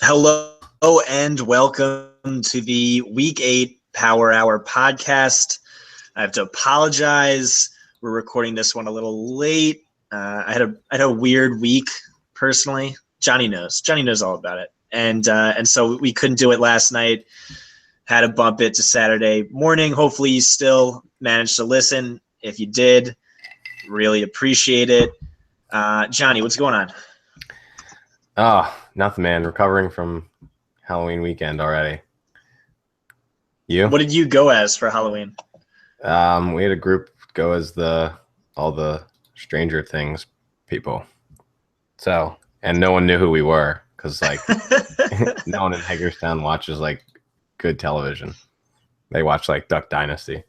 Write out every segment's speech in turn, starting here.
Hello and welcome to the Week 8 Power Hour podcast. I have to apologize. We're recording this one a little late. I had a weird week personally. Johnny knows all about it, and so we couldn't do it last night. Had to bump it to Saturday morning. Hopefully, you still managed to listen. If you did, really appreciate it. Johnny, what's going on? Oh, nothing, man. Recovering from Halloween weekend already. You? What did you go as for Halloween? We had a group go as all the Stranger Things people. So, and no one knew who we were because no one in Hagerstown watches good television. They watch Duck Dynasty.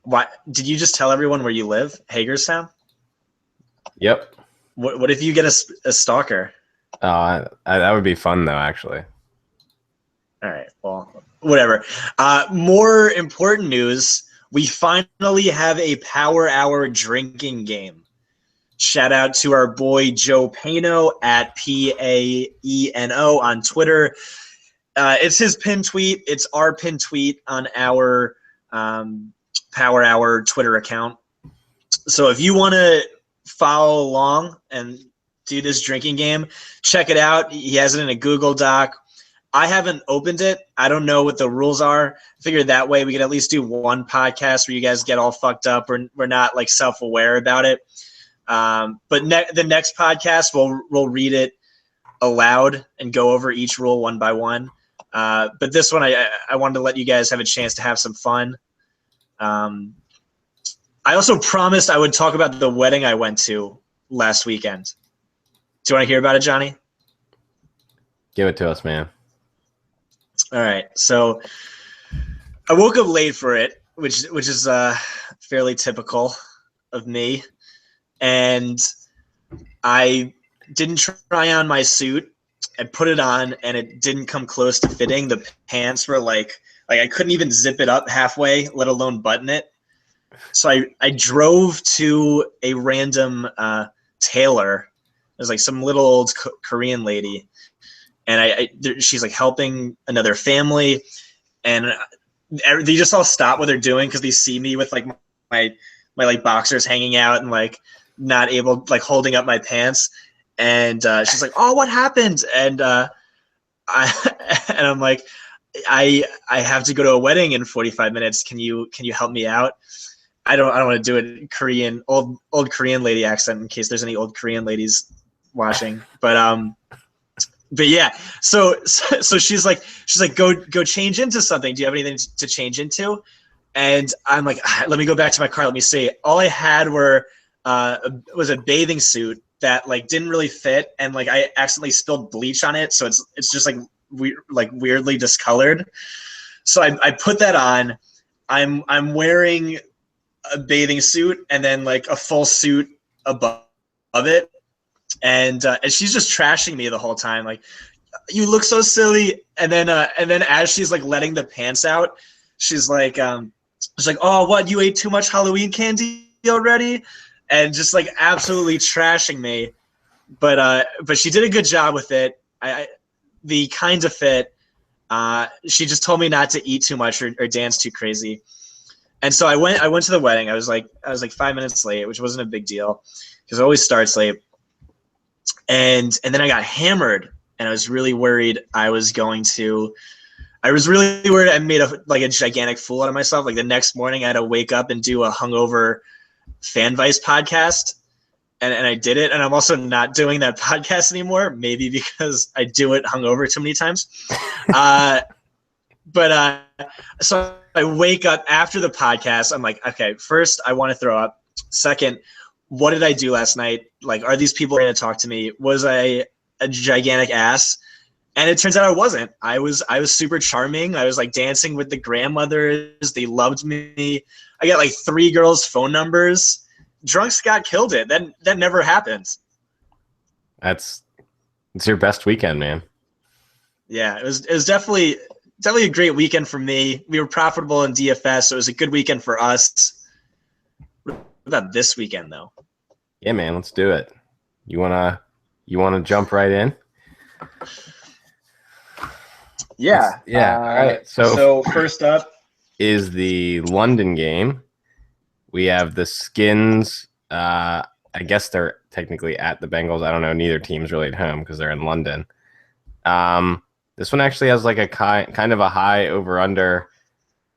Why did you just tell everyone where you live? Hagerstown? Yep. What if you get a stalker? That would be fun though, actually. All right, well, whatever. More important news, we finally have a Power Hour drinking game. Shout out to our boy Joe Pano at Paeno on Twitter. It's his pin tweet. It's our pin tweet on our Power Hour Twitter account. So if you want to follow along and do this drinking game, check it out. He has it in a Google Doc. I haven't opened it. I don't know what the rules are. I figured that way we could at least do one podcast where you guys get all fucked up or we're not self-aware about it. But the next podcast we'll read it aloud and go over each rule one by one. But this one I wanted to let you guys have a chance to have some fun. I also promised I would talk about the wedding I went to last weekend. Do you want to hear about it, Johnny? Give it to us, man. All right. So I woke up late for it, which is fairly typical of me. And I didn't try on my suit. I put it on, and it didn't come close to fitting. The pants were I couldn't even zip it up halfway, let alone button it. So I drove to a random tailor. It was some little old Korean lady, and she's helping another family, and they just all stop what they're doing because they see me with my boxers hanging out and not able holding up my pants, and she's like, "Oh, what happened?" And I'm like, I have to go to a wedding in 45 minutes. Can you help me out? I don't want to do it in Korean, old Korean lady accent in case there's any old Korean ladies watching. But yeah. So she's like, go change into something. Do you have anything to change into? And I'm like, let me go back to my car. Let me see. All I had was a bathing suit that didn't really fit, and I accidentally spilled bleach on it, so it's just weirdly discolored. So I put that on. I'm wearing a bathing suit and then a full suit above it, and she's just trashing me the whole time, you look so silly. And then as she's letting the pants out, she's like, oh, what, you ate too much Halloween candy already? And just absolutely trashing me. But she did a good job with it. The kinds of fit. She just told me not to eat too much or dance too crazy. And so I went to the wedding. I was 5 minutes late, which wasn't a big deal because it always starts late. And then I got hammered, and I was really worried I made a gigantic fool out of myself. The next morning I had to wake up and do a hungover Fan Vice podcast. And I did it. And I'm also not doing that podcast anymore, maybe because I do it hungover too many times. So I wake up after the podcast. I'm like, okay, first I want to throw up. Second, what did I do last night? Are these people going to talk to me? Was I a gigantic ass? And it turns out I wasn't. I was super charming. I was dancing with the grandmothers. They loved me. I got 3 girls' phone numbers. Drunk Scott killed it. That never happens. It's your best weekend, man. Yeah, it was definitely a great weekend for me. We were profitable in DFS, so it was a good weekend for us. What about this weekend, though? Yeah, man, let's do it. You wanna jump right in? Yeah. Yeah. All right. So first up is the London game. We have the Skins. I guess they're technically at the Bengals. I don't know. Neither team's really at home because they're in London. This one actually has like a kind of a high over under,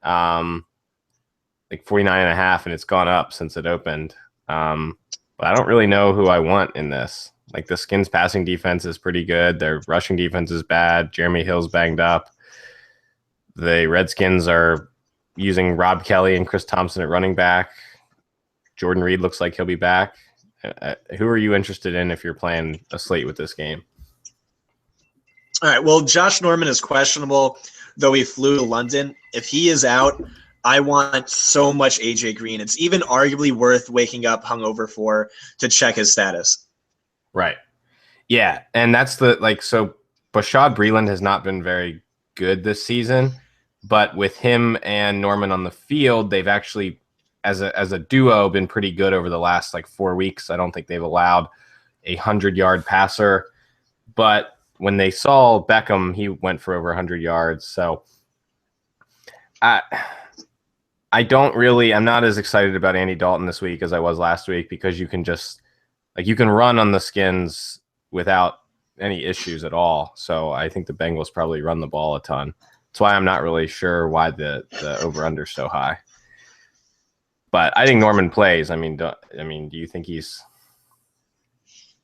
like 49.5, and it's gone up since it opened. But I don't really know who I want in this. Like the Skins passing defense is pretty good. Their rushing defense is bad. Jeremy Hill's banged up. The Redskins are using Rob Kelly and Chris Thompson at running back. Jordan Reed looks like he'll be back. Who are you interested in if you're playing a slate with this game? All right. Well, Josh Norman is questionable, though he flew to London. If he is out, I want so much AJ Green. It's even arguably worth waking up hungover for to check his status. Right. Yeah. And that's so Bashad Breeland has not been very good this season, but with him and Norman on the field, they've actually, as a duo, been pretty good over the last 4 weeks. I don't think they've allowed a 100-yard passer, but when they saw Beckham, he went for over 100 yards. So I'm not as excited about Andy Dalton this week as I was last week, because you can just you can run on the Skins without any issues at all. So I think the Bengals probably run the ball a ton. That's why I'm not really sure why the over-under is so high. But I think Norman plays. Do you think he's?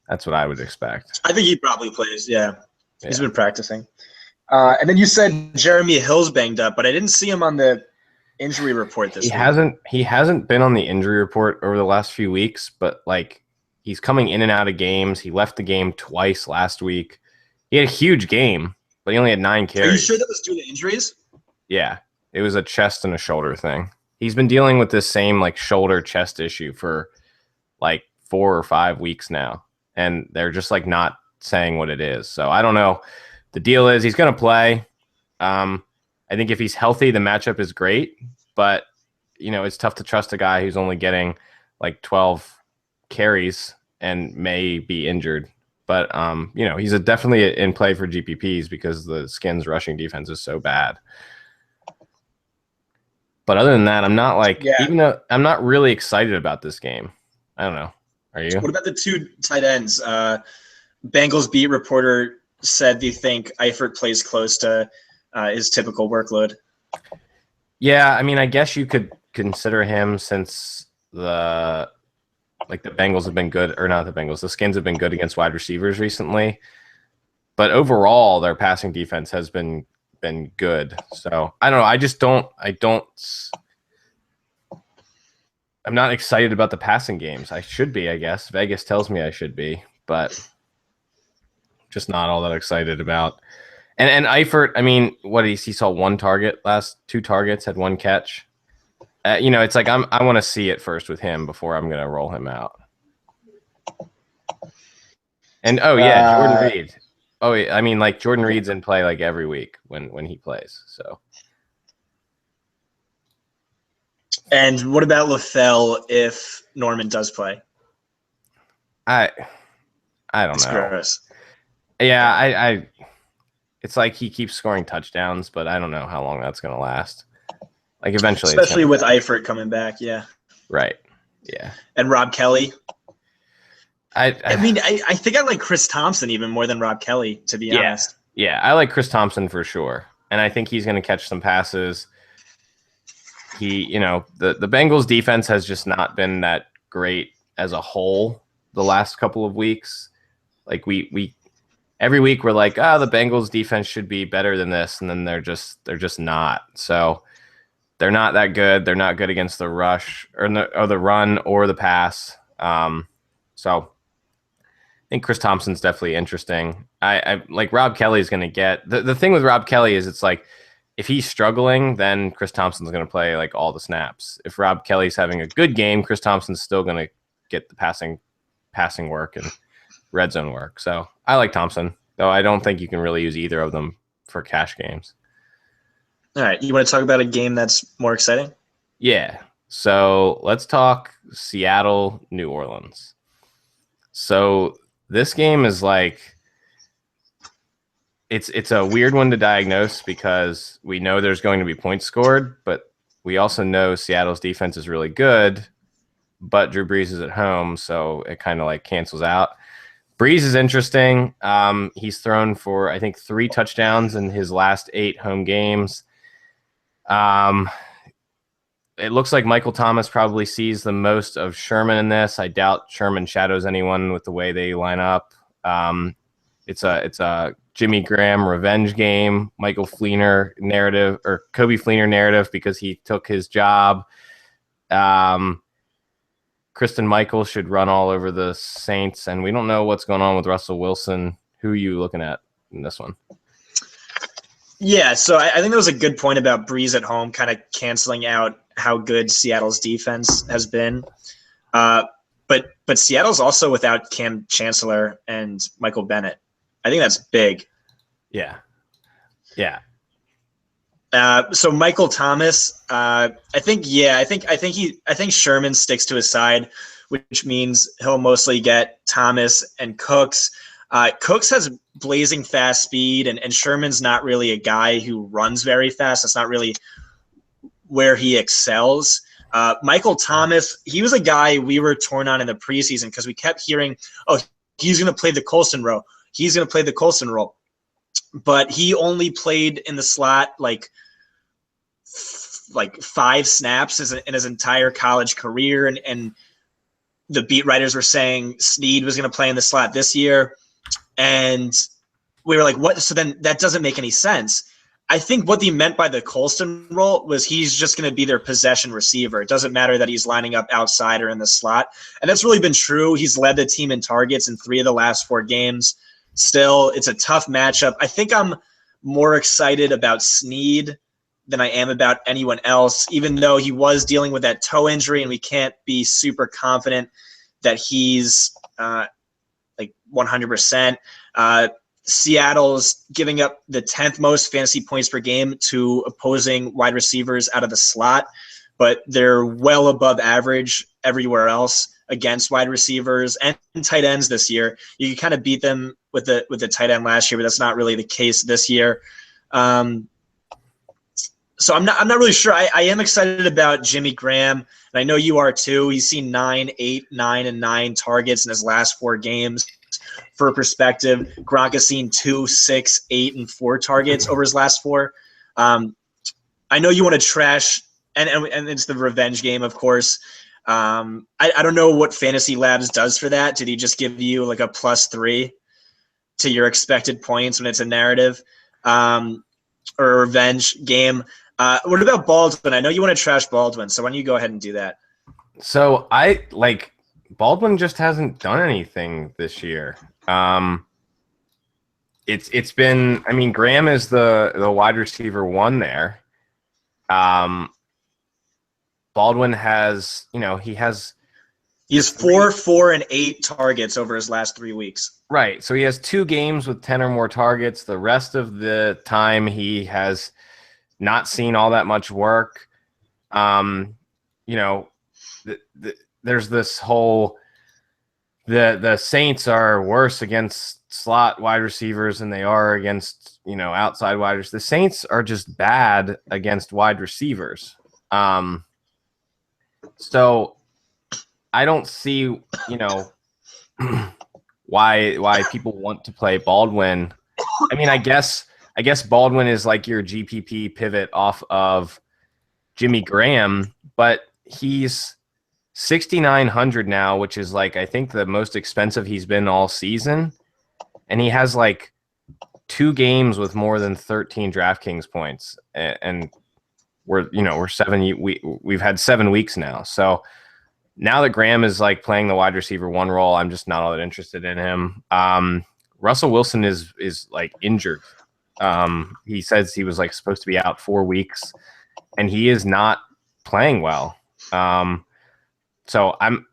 That's what I would expect. I think he probably plays. Yeah. He's been practicing. And then you said Jeremy Hill's banged up, but I didn't see him on the injury report this week. He hasn't been on the injury report over the last few weeks, but he's coming in and out of games. He left the game twice last week. He had a huge game, but he only had 9 carries. Are you sure that was due to injuries? Yeah, it was a chest and a shoulder thing. He's been dealing with this same shoulder chest issue for 4 or 5 weeks now, and they're just not saying what it is. So I don't know. The deal is he's going to play. I think if he's healthy, the matchup is great, but it's tough to trust a guy who's only getting 12 carries and may be injured. But he's definitely in play for GPPs because the Skins rushing defense is so bad. But other than that, I'm not even though I'm not really excited about this game. I don't know. Are you? What about the 2 tight ends? Bengals beat reporter said they think Eifert plays close to his typical workload. Yeah, I guess you could consider him, since the Bengals have been good, or not the Bengals, the Skins have been good against wide receivers recently. But overall, their passing defense has been good. So I don't know. I'm not excited about the passing games. I should be, I guess. Vegas tells me I should be, but just not all that excited about. And Eifert, what he saw 1 target, last 2 targets, had 1 catch. It's I want to see it first with him before I'm going to roll him out. And Jordan Reed. Jordan Reed's in play every week when he plays. So. And what about LaFell if Norman does play? I don't know. Gross. Yeah, it's he keeps scoring touchdowns, but I don't know how long that's going to last. Eventually, especially with Eifert coming back, yeah. Right. Yeah. And Rob Kelly. I think I like Chris Thompson even more than Rob Kelly, to be honest. Yeah, I like Chris Thompson for sure, and I think he's going to catch some passes. The Bengals defense has just not been that great as a whole the last couple of weeks. We every week we're the Bengals defense should be better than this, and then they're just not. So they're not that good. They're not good against the rush or the run or the pass. So I think Chris Thompson's definitely interesting. I Rob Kelly's going to get the thing with Rob Kelly is it's if he's struggling, then Chris Thompson's going to play all the snaps. If Rob Kelly's having a good game, Chris Thompson's still going to get the passing work and red zone work. So I like Thompson, though I don't think you can really use either of them for cash games. All right. You want to talk about a game that's more exciting? Yeah. So let's talk Seattle, New Orleans. So this game is it's a weird one to diagnose because we know there's going to be points scored, but we also know Seattle's defense is really good, but Drew Brees is at home, so it kind of like cancels out. Brees is interesting. He's thrown for, I think, 3 touchdowns in his last 8 home games. It looks like Michael Thomas probably sees the most of Sherman in this. I doubt Sherman shadows anyone with the way they line up. It's a Jimmy Graham revenge game, Michael Fleener narrative, or Kobe Fleener narrative because he took his job. Kristen Michael should run all over the Saints, and we don't know what's going on with Russell Wilson. Who are you looking at in this one? Yeah, so I think that was a good point about Breeze at home, kind of canceling out how good Seattle's defense has been. But Seattle's also without Cam Chancellor and Michael Bennett. I think that's big. Yeah. So Michael Thomas, I think Sherman sticks to his side, which means he'll mostly get Thomas and Cooks. Cooks has blazing fast speed, and Sherman's not really a guy who runs very fast. That's not really where he excels. Michael Thomas, he was a guy we were torn on in the preseason because we kept hearing, oh, he's going to play the Colston role. He's going to play the Colston role. But he only played in the slot like 5 snaps in his entire college career. And the beat writers were saying Snead was going to play in the slot this year. And we were like, what? So then that doesn't make any sense. I think what they meant by the Colston role was he's just going to be their possession receiver. It doesn't matter that he's lining up outside or in the slot. And that's really been true. He's led the team in targets in 3 of the last 4 games. Still, it's a tough matchup. I think I'm more excited about Snead than I am about anyone else, even though he was dealing with that toe injury, and we can't be super confident that he's like 100%. Seattle's giving up the 10th most fantasy points per game to opposing wide receivers out of the slot, but they're well above average everywhere else against wide receivers and tight ends this year. You can kind of beat them with the tight end last year, but that's not really the case this year. So I'm not really sure. I am excited about Jimmy Graham, and I know you are too. He's seen 9, 8, 9, and 9 targets in his last 4 games. For perspective, Gronk has seen 2, 6, 8, and 4 targets over his last 4. I know you want to trash, and it's the revenge game, of course. I don't know what Fantasy Labs does for that. Did he just give you like a +3 to your expected points when it's a narrative or a revenge game? What about Baldwin? I know you want to trash Baldwin, so why don't you go ahead and do that? So Baldwin just hasn't done anything this year. It's been, I mean, Graham is the wide receiver 1 there. Baldwin has, he has 4, 4, and 8 targets over his last 3 weeks. Right. So he has 2 games with 10 or more targets. The rest of the time he has not seen all that much work. There's this whole the Saints are worse against slot wide receivers than they are against outside wide receivers. The Saints are just bad against wide receivers. So I don't see why people want to play Baldwin. I mean, I guess Baldwin is like your GPP pivot off of Jimmy Graham, but he's 6,900 now, which is like, I think the most expensive he's been all season. And he has like 2 games with more than 13 DraftKings points. And we've had 7 weeks now. So now that Graham is like playing the wide receiver 1 role, I'm just not all that interested in him. Russell Wilson is like injured. He says he was like supposed to be out 4 weeks, and he is not playing well. So I'm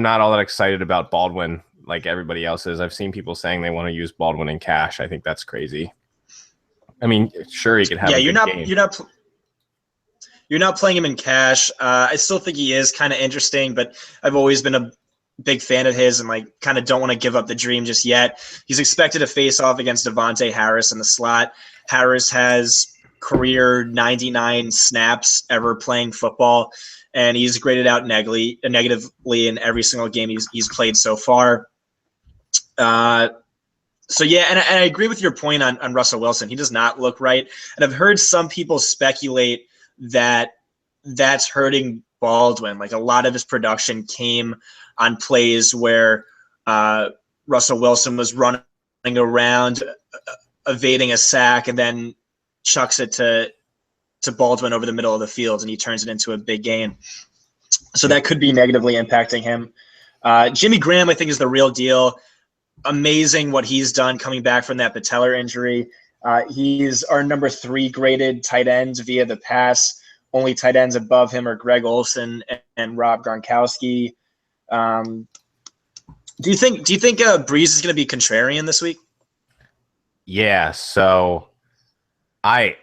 not all that excited about Baldwin like everybody else is. I've seen people saying they want to use Baldwin in cash. I think that's crazy. I mean, sure, he could have. Yeah, you're not playing him in cash. I still think he is kind of interesting, but I've always been big fan of his and like kind of don't want to give up the dream just yet. He's expected to face off against Devontae Harris in the slot. Harris has career 99 snaps ever playing football, and he's graded out negatively in every single game he's played so far. So yeah, and I agree with your point on Russell Wilson. He does not look right, and I've heard some people speculate that that's hurting Baldwin. Like a lot of his production came on plays where Russell Wilson was running around, evading a sack, and then chucks it to Baldwin over the middle of the field, and he turns it into a big gain. So that could be negatively impacting him. Jimmy Graham, I think, is the real deal. Amazing what he's done coming back from that patellar injury. He's our number 3 graded tight end via the pass. Only tight ends above him are Greg Olsen and Rob Gronkowski. Do you think Breeze is going to be contrarian this week? Yeah. So I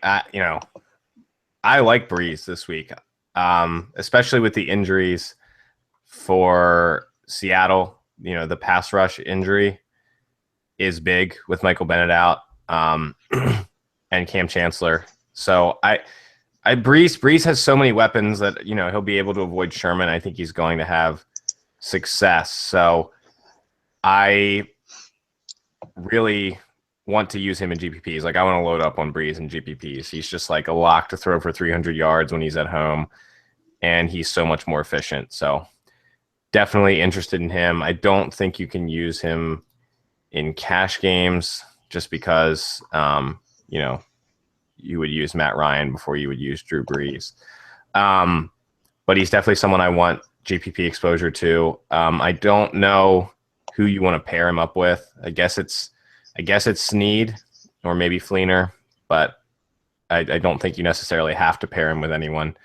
like Breeze this week, especially with the injuries for Seattle. You know, the pass rush injury is big with Michael Bennett out and Cam Chancellor. So Breeze has so many weapons that, you know, he'll be able to avoid Sherman. I think he's going to have success. So I really want to use him in GPPs. Like I want to load up on Breeze in GPPs. He's just like a lock to throw for 300 yards when he's at home, and he's so much more efficient. So definitely interested in him. I don't think you can use him in cash games just because, you know, you would use Matt Ryan before you would use Drew Brees. But he's definitely someone I want GPP exposure to. I don't know who you want to pair him up with. I guess it's Snead or maybe Fleener, but I don't think you necessarily have to pair him with anyone.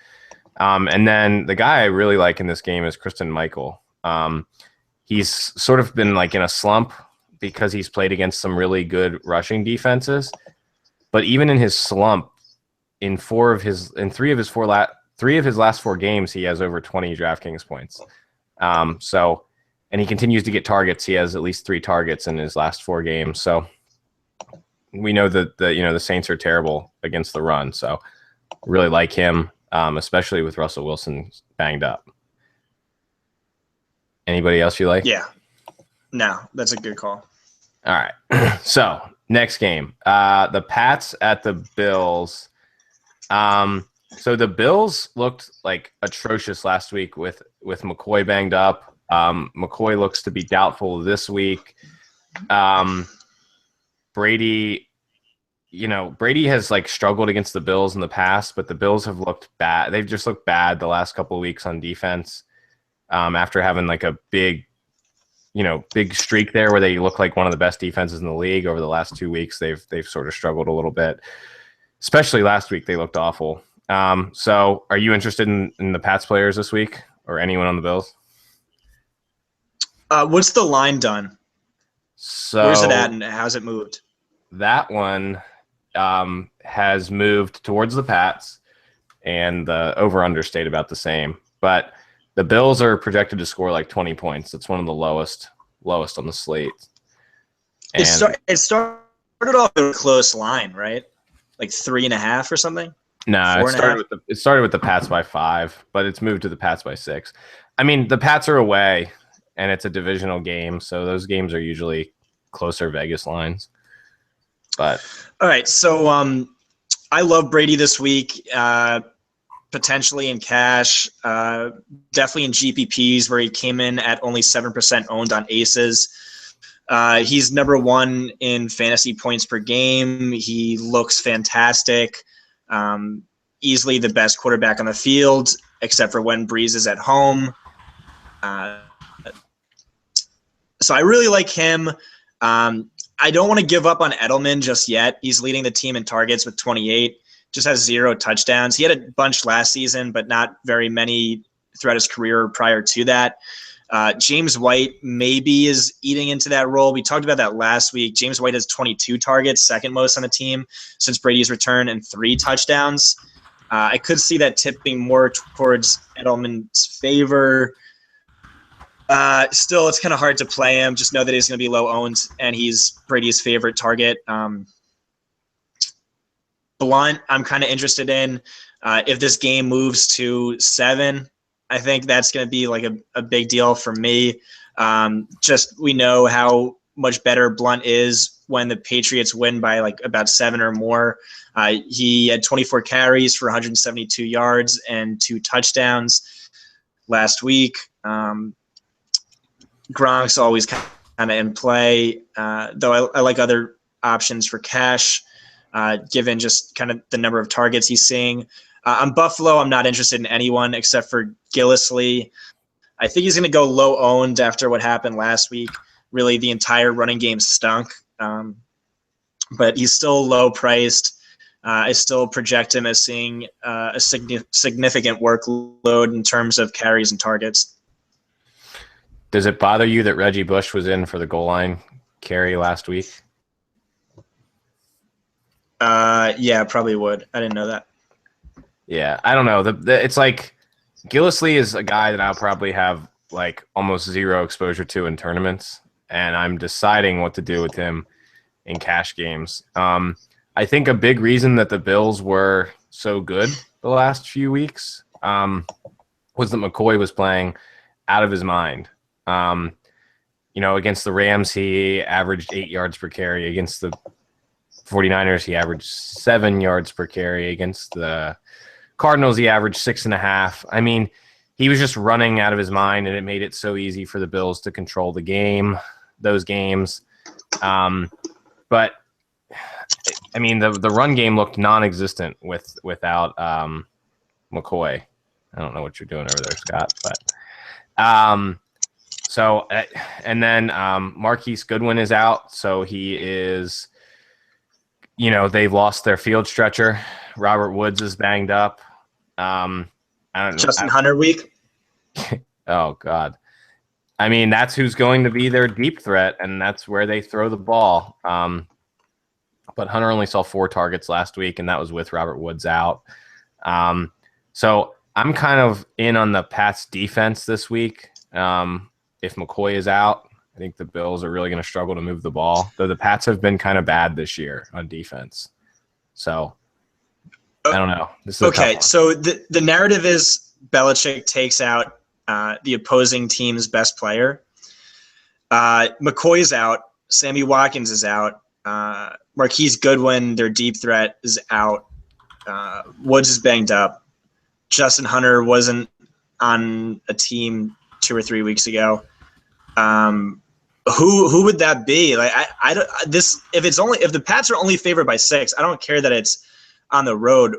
And then the guy I really like in this game is Kristen Michael. He's sort of been like in a slump because he's played against some really good rushing defenses. But even in his slump, in three of his last 4 games, he has over 20 DraftKings points. And he continues to get targets. He has at least 3 targets in his last 4 games. So we know that the Saints are terrible against the run. So really like him, especially with Russell Wilson banged up. Anybody else you like? Yeah. No, that's a good call. All right. So next game, the Pats at the Bills. So the Bills looked like atrocious last week with McCoy banged up. McCoy looks to be doubtful this week. Brady has like struggled against the Bills in the past, but the Bills have looked bad. They've just looked bad the last couple of weeks on defense. After having like a big streak there where they look like one of the best defenses in the league over the last 2 weeks, they've sort of struggled a little bit. Especially last week, they looked awful. So are you interested in the Pats players this week or anyone on the Bills? What's the line done? So where's it at and how's it moved? That one has moved towards the Pats, and the over-under stayed about the same. But the Bills are projected to score like 20 points. It's one of the lowest on the slate. And it started off with a close line, right? Like 3.5 or something? No, it started with the Pats by 5, but it's moved to the Pats by 6. I mean, the Pats are away, and it's a divisional game, so those games are usually closer Vegas lines. But all right, so I love Brady this week. Potentially in cash, definitely in GPPs where he came in at only 7% owned on aces. He's number 1 in fantasy points per game. He looks fantastic. Easily the best quarterback on the field, except for when Breeze is at home. So I really like him. I don't want to give up on Edelman just yet. He's leading the team in targets with 28. Just has 0 touchdowns. He had a bunch last season, but not very many throughout his career prior to that. James White maybe is eating into that role. We talked about that last week. James White has 22 targets, second most on the team since Brady's return, and 3 touchdowns. I could see that tipping more towards Edelman's favor. Still, it's kind of hard to play him. Just know that he's going to be low owned, and he's Brady's favorite target. Blunt, I'm kind of interested in. If this game moves to 7, I think that's going to be like a big deal for me. Just we know how much better Blunt is when the Patriots win by like about 7 or more. He had 24 carries for 172 yards and 2 touchdowns last week. Gronk's always kind of in play, though I like other options for cash, given just kind of the number of targets he's seeing. On Buffalo, I'm not interested in anyone except for Gillislee. I think he's going to go low owned after what happened last week. Really, the entire running game stunk, but he's still low priced. I still project him as seeing a significant workload in terms of carries and targets. Does it bother you that Reggie Bush was in for the goal line carry last week? Yeah, probably would. I didn't know that. Yeah, I don't know. It's like Gillislee is a guy that I'll probably have like almost zero exposure to in tournaments, and I'm deciding what to do with him in cash games. I think a big reason that the Bills were so good the last few weeks was that McCoy was playing out of his mind. Against the Rams, he averaged 8 yards per carry. Against the 49ers, he averaged 7 yards per carry. Against the Cardinals, he averaged 6.5. I mean, he was just running out of his mind, and it made it so easy for the Bills to control the game, those games. But I mean, the run game looked non-existent without McCoy. I don't know what you're doing over there, Scott, but so and then Marquise Goodwin is out, so he is. They've lost their field stretcher. Robert Woods is banged up. I don't know. Justin Hunter week. Oh God. I mean, that's who's going to be their deep threat, and that's where they throw the ball. But Hunter only saw 4 targets last week, and that was with Robert Woods out. So I'm kind of in on the Pats defense this week. If McCoy is out, I think the Bills are really going to struggle to move the ball, though the Pats have been kind of bad this year on defense. So I don't know. This is okay. So the narrative is Belichick takes out the opposing team's best player. McCoy is out. Sammy Watkins is out. Marquise Goodwin, their deep threat, is out. Woods is banged up. Justin Hunter wasn't on a team 2 or 3 weeks ago. Who would that be? Like I don't this if the Pats are only favored by 6, I don't care that it's on the road.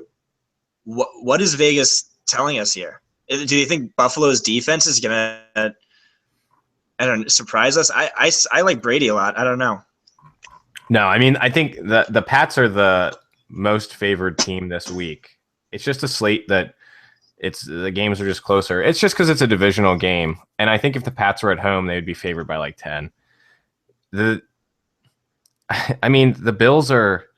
What is Vegas telling us here? Do you think Buffalo's defense is gonna surprise us? I like Brady a lot. I don't know. No, I mean I think the Pats are the most favored team this week. It's just a slate that the games are just closer. It's just because it's a divisional game, and I think if the Pats were at home, they would be favored by like 10. The Bills are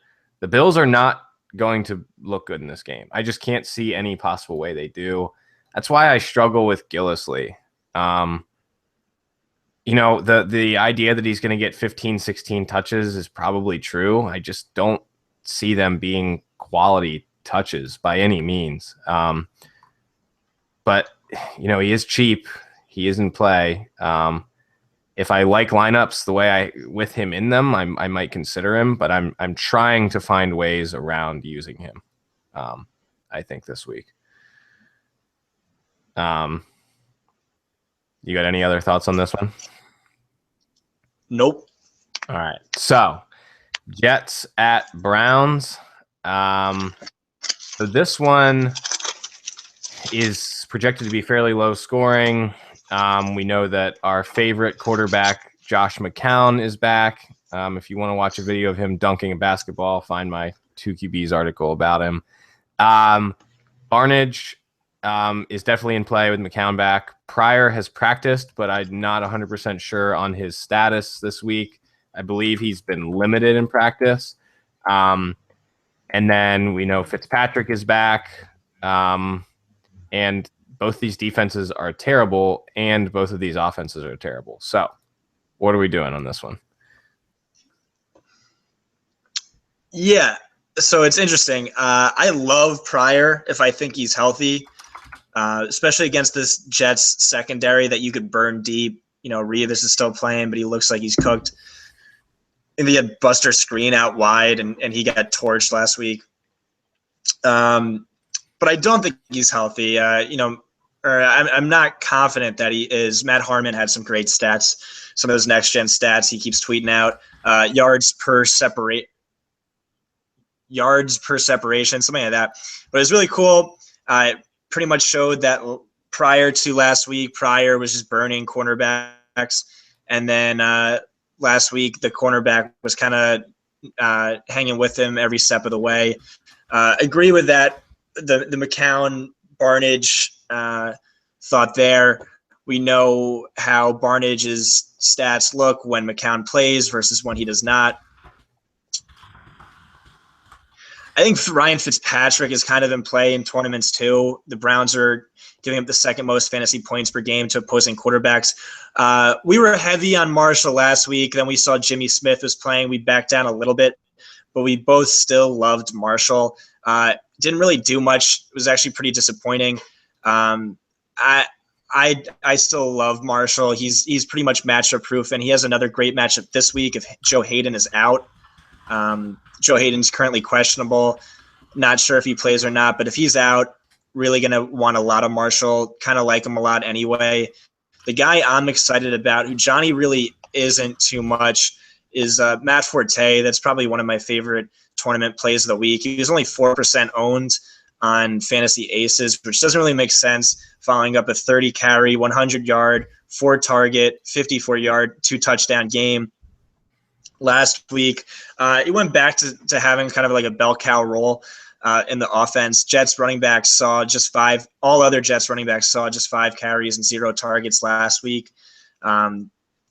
not going to look good in this game. I just can't see any possible way they do. That's why I struggle with Gillislee. The idea that he's going to get 15, 16 touches is probably true. I just don't see them being quality touches by any means. But he is cheap. He is in play. If I like lineups the way with him in them, I might consider him. But I'm trying to find ways around using him. I think this week. You got any other thoughts on this one? Nope. All right. So Jets at Browns. So this one is projected to be fairly low scoring. We know that our favorite quarterback, Josh McCown, is back. If you want to watch a video of him dunking a basketball, find my 2QBs article about him. Barnage is definitely in play with McCown back. Pryor has practiced, but I'm not 100% sure on his status this week. I believe he's been limited in practice. And then we know Fitzpatrick is back. And both these defenses are terrible, and both of these offenses are terrible. So, what are we doing on this one? Yeah, so it's interesting. I love Pryor if I think he's healthy, especially against this Jets secondary that you could burn deep. Revis is still playing, but he looks like he's cooked. And he had Buster Screen out wide, and he got torched last week. But I don't think he's healthy. I'm not confident that he is. Matt Harmon had some great stats, some of those next-gen stats he keeps tweeting out. Yards per separation, something like that. But it was really cool. Pretty much showed that prior to last week, Pryor was just burning cornerbacks. And then last week, the cornerback was kind of hanging with him every step of the way. Agree with that. The McCown Barnage thought there. We know how Barnage's stats look when McCown plays versus when he does not. I think Ryan Fitzpatrick is kind of in play in tournaments too. The Browns are giving up the second most fantasy points per game to opposing quarterbacks. We were heavy on Marshall last week. Then we saw Jimmy Smith was playing. We backed down a little bit, but we both still loved Marshall. Didn't really do much. It was actually pretty disappointing. I still love Marshall. He's pretty much matchup proof, and he has another great matchup this week if Joe Hayden is out. Joe Hayden's currently questionable. Not sure if he plays or not, but if he's out, really going to want a lot of Marshall. Kind of like him a lot anyway. The guy I'm excited about, who Johnny really isn't too much, is Matt Forte. That's probably one of my favorite tournament plays of the week. He was only 4% owned on Fantasy Aces, which doesn't really make sense, following up a 30-carry, 100-yard, 4-target, 54-yard, 2-touchdown game last week. It went back to having kind of like a bell cow role in the offense. Jets running backs saw just 5. All other Jets running backs saw just 5 carries and 0 targets last week. And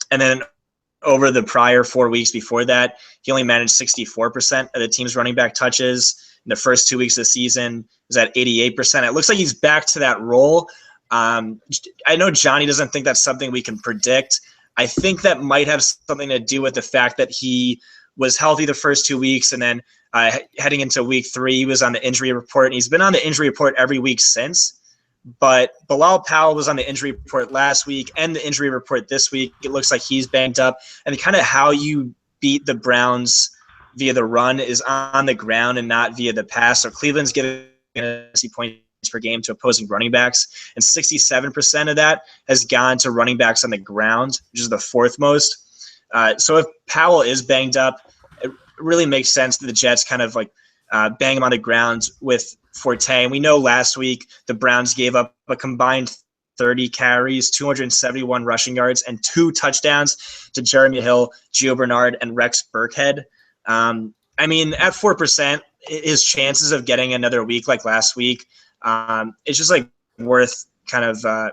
then over the prior 4 weeks before that, he only managed 64% of the team's running back touches. In the first 2 weeks of the season, was at 88%. It looks like he's back to that role. I know Johnny doesn't think that's something we can predict. I think that might have something to do with the fact that he was healthy the first 2 weeks, and then heading into week 3, he was on the injury report, and he's been on the injury report every week since. But Bilal Powell was on the injury report last week and the injury report this week. It looks like he's banged up. And kind of how you beat the Browns via the run is on the ground and not via the pass. So Cleveland's giving fantasy points per game to opposing running backs, and 67% of that has gone to running backs on the ground, which is the 4th most. So if Powell is banged up, it really makes sense that the Jets kind of like bang him on the ground with Forte. And we know last week the Browns gave up a combined 30 carries, 271 rushing yards, and 2 touchdowns to Jeremy Hill, Gio Bernard, and Rex Burkhead. At 4%, his chances of getting another week like last week, it's just like worth kind of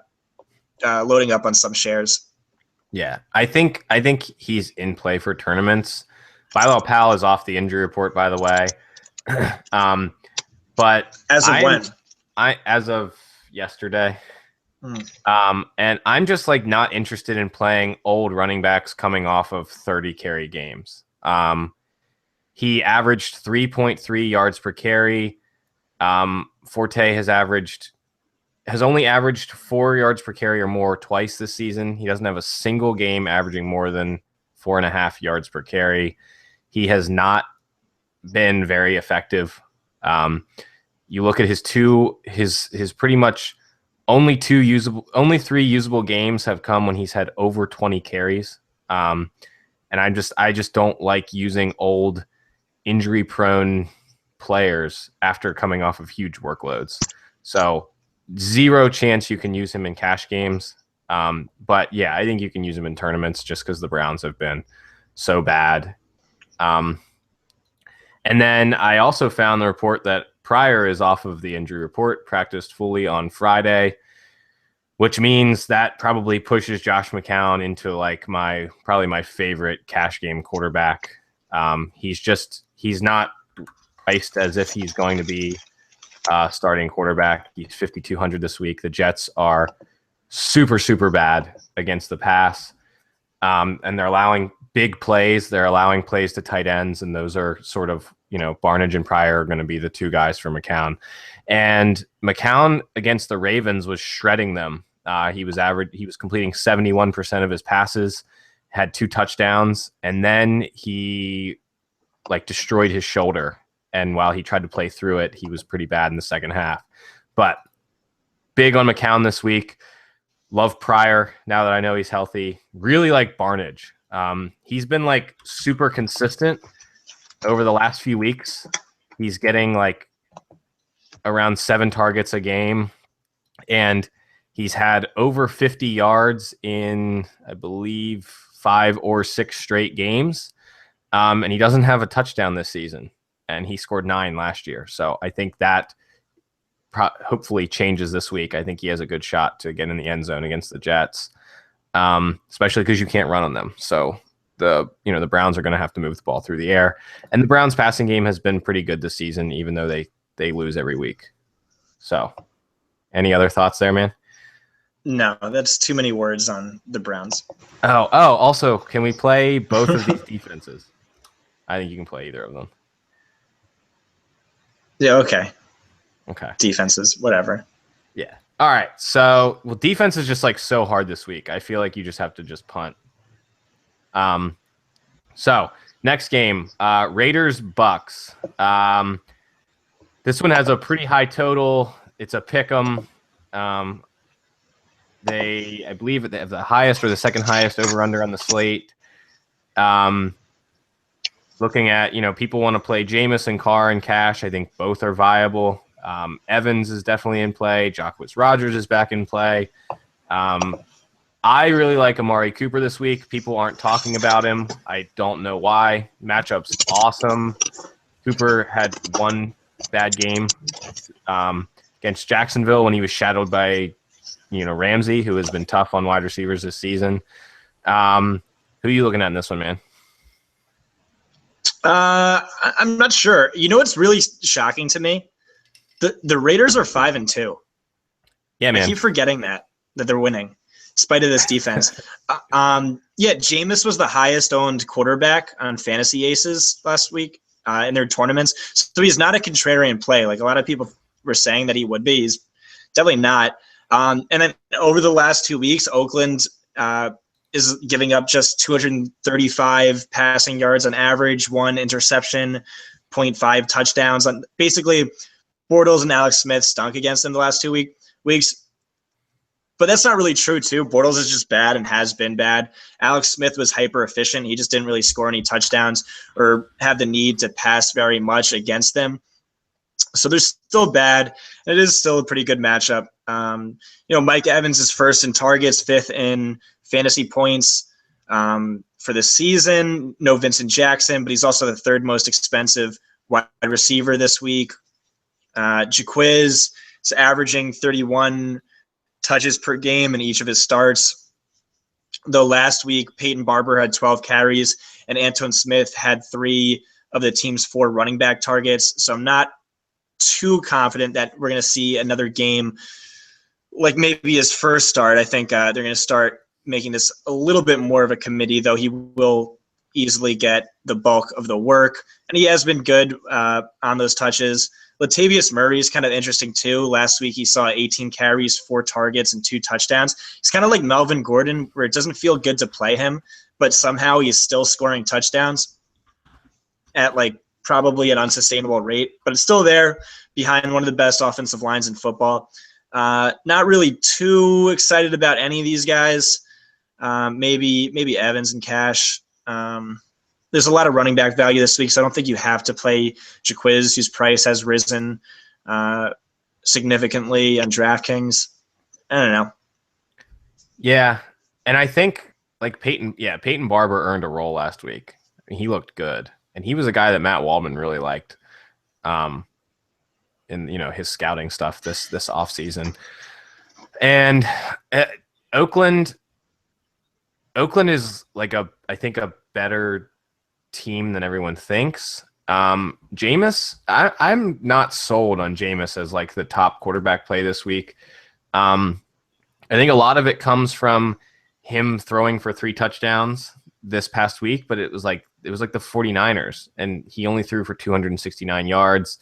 loading up on some shares. Yeah, I think he's in play for tournaments. Bilal Powell is off the injury report, by the way. But as of yesterday. And I'm just like not interested in playing old running backs coming off of 30 carry games. He averaged 3.3 yards per carry. Forte has only averaged 4 yards per carry or more twice this season. He doesn't have a single game averaging more than 4.5 yards per carry. He has not been very effective. You look at his pretty much only 3 usable games have come when he's had over 20 carries. And I just don't like using old injury-prone players after coming off of huge workloads. So 0 chance you can use him in cash games. But yeah, I think you can use him in tournaments just because the Browns have been so bad. And then I also found the report that Pryor is off of the injury report, practiced fully on Friday, which means that probably pushes Josh McCown into like probably my favorite cash game quarterback. He's not priced as if he's going to be starting quarterback. He's 5,200 this week. The Jets are super, super bad against the pass. And they're allowing big plays. They're allowing plays to tight ends, and those are sort of, Barnidge and Pryor are going to be the two guys for McCown. And McCown against the Ravens was shredding them. He was completing 71% of his passes, had 2 touchdowns, and then he destroyed his shoulder. And while he tried to play through it, he was pretty bad in the second half. But big on McCown this week. Love Pryor now that I know he's healthy. Really like Barnidge. He's been super consistent over the last few weeks. He's getting around 7 targets a game, and he's had over 50 yards in, I believe, 5 or 6 straight games. And he doesn't have a touchdown this season, and he scored 9 last year. So I think that hopefully changes this week. I think he has a good shot to get in the end zone against the Jets, especially because you can't run on them. So the Browns are going to have to move the ball through the air, and the Browns passing game has been pretty good this season, even though they lose every week. So any other thoughts there, man? No, that's too many words on the Browns. Oh, also, can we play both of these defenses? I think you can play either of them. Yeah, okay. Okay. Defenses, whatever. Yeah. All right. So, defense is just so hard this week. I feel like you just have to just punt. So next game, Raiders Bucks. This one has a pretty high total. It's a pick 'em. I believe they have the highest or the second highest over under on the slate. Looking at, people want to play Jameis, Carr, and Cash. I think both are viable. Evans is definitely in play. Jacquizz Rodgers is back in play. I really like Amari Cooper this week. People aren't talking about him. I don't know why. Matchup's awesome. Cooper had one bad game against Jacksonville when he was shadowed by, Ramsey, who has been tough on wide receivers this season. Who are you looking at in this one, man? I'm not sure. What's really shocking to me? The Raiders are 5-2. Yeah, man. I keep forgetting that they're winning, in spite of this defense. Jameis was the highest owned quarterback on Fantasy Aces last week in their tournaments. So he's not a contrarian play. Like a lot of people were saying that he would be. He's definitely not. And then over the last 2 weeks, Oakland is giving up just 235 passing yards on average, 1 interception, 0.5 touchdowns. Basically, Bortles and Alex Smith stunk against them the last 2 weeks. But that's not really true, too. Bortles is just bad and has been bad. Alex Smith was hyper efficient. He just didn't really score any touchdowns or have the need to pass very much against them. So they're still bad. It is still a pretty good matchup. Mike Evans is first in targets, 5th in fantasy points for the season. No Vincent Jackson, but he's also the 3rd most expensive wide receiver this week. Jacquizz is averaging 31 touches per game in each of his starts. Though last week, Peyton Barber had 12 carries and Antoine Smith had 3 of the team's 4 running back targets. So I'm not too confident that we're going to see another game like maybe his first start. I think they're going to start making this a little bit more of a committee, though he will easily get the bulk of the work. And he has been good on those touches. Latavius Murray is kind of interesting too. Last week he saw 18 carries, 4 targets, and 2 touchdowns. He's kind of like Melvin Gordon, where it doesn't feel good to play him, but somehow he's still scoring touchdowns at probably an unsustainable rate. But it's still there behind one of the best offensive lines in football. Not really too excited about any of these guys. Maybe Evans and Cash. There's a lot of running back value this week, so I don't think you have to play Jacquizz, whose price has risen significantly on DraftKings. I don't know. Yeah, and I think Peyton Barber earned a role last week. He looked good, and he was a guy that Matt Waldman really liked in his scouting stuff this offseason. And Oakland is I think a better team than everyone thinks. Jameis, I'm not sold on Jameis as like the top quarterback play this week. I think a lot of it comes from him throwing for 3 touchdowns this past week, but it was like the 49ers, and he only threw for 269 yards.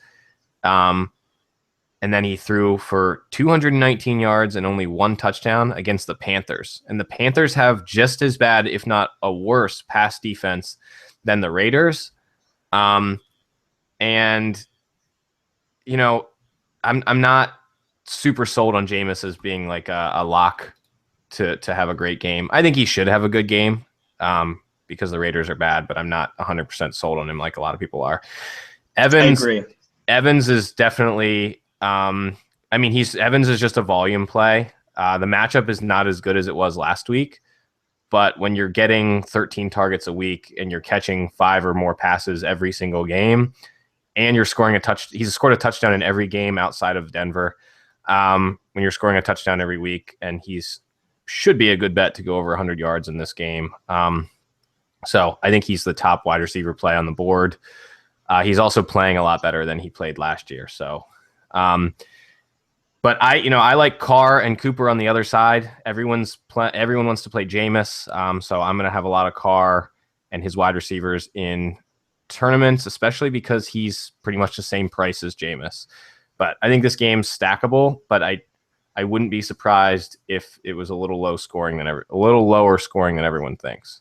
And then he threw for 219 yards and only 1 touchdown against the Panthers. And the Panthers have just as bad, if not a worse, pass defense than the Raiders. And you know, I'm not super sold on Jameis as being like a lock to have a great game. I think he should have a good game because the Raiders are bad, but I'm not 100% sold on him like a lot of people are. Evans, I agree. Evans is definitely. Evans is just a volume play. The matchup is not as good as it was last week, but when you're getting 13 targets a week and you're catching 5 or more passes every single game, and you're scoring he's scored a touchdown in every game outside of Denver. When you're scoring a touchdown every week, and should be a good bet to go over 100 yards in this game. So I think he's the top wide receiver play on the board. He's also playing a lot better than he played last year. So, but I like Carr and Cooper on the other side. Everyone wants to play Jameis. So I'm going to have a lot of Carr and his wide receivers in tournaments, especially because he's pretty much the same price as Jameis. But I think this game's stackable, but I wouldn't be surprised if it was a little lower scoring than everyone thinks.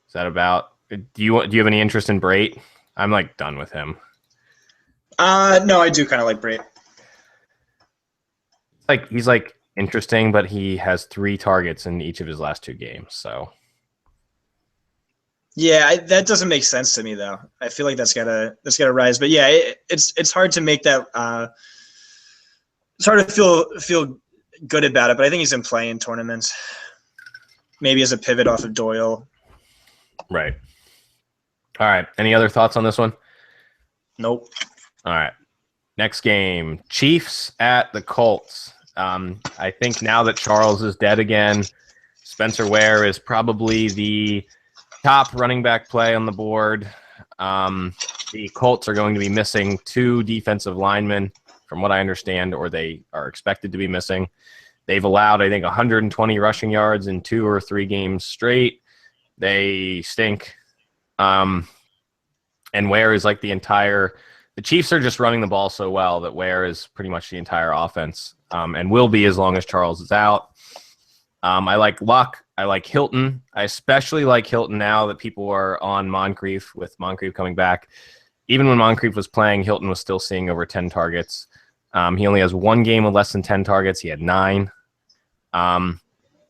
Is that about? Do you have any interest in Brait? I'm like done with him. No, I do kind of like Brait. Like he's like interesting, but he has 3 targets in each of his last 2 games. So yeah, that doesn't make sense to me though. I feel like that's gotta rise. But yeah, it's hard to make that. It's hard to feel good about it. But I think he's in play in tournaments. Maybe as a pivot off of Doyle. Right. All right. Any other thoughts on this one? Nope. All right. Next game, Chiefs at the Colts. I think now that Charles is dead again, Spencer Ware is probably the top running back play on the board. The Colts are going to be missing 2 defensive linemen, from what I understand, or they are expected to be missing. They've allowed, I think, 120 rushing yards in 2 or 3 games straight. They stink. And Ware is like the Chiefs are just running the ball so well that Ware is pretty much the entire offense, and will be as long as Charles is out. I like Luck. I like Hilton. I especially like Hilton now that people are on Moncrief, with Moncrief coming back. Even when Moncrief was playing, Hilton was still seeing over 10 targets. He only has 1 game with less than 10 targets. He had 9. I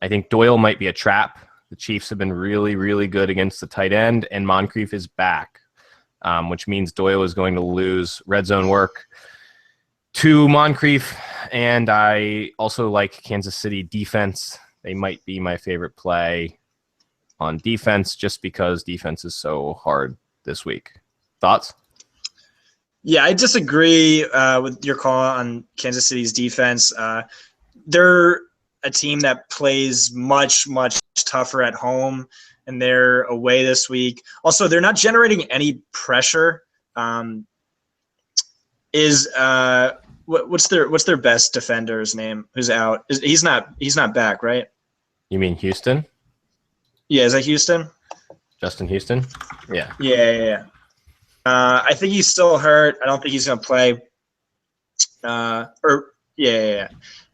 think Doyle might be a trap. The Chiefs have been really, really good against the tight end, and Moncrief is back, which means Doyle is going to lose red zone work to Moncrief. And I also like Kansas City defense. They might be my favorite play on defense just because defense is so hard this week. Thoughts? Yeah, I disagree with your call on Kansas City's defense. They're a team that plays much, much tougher at home, and they're away this week. Also, they're not generating any pressure. What's their best defender's name? Who's out? He's not back, right? You mean Houston? Yeah, is that Houston? Justin Houston? Yeah. Yeah. I think he's still hurt. I don't think he's going to play. Yeah.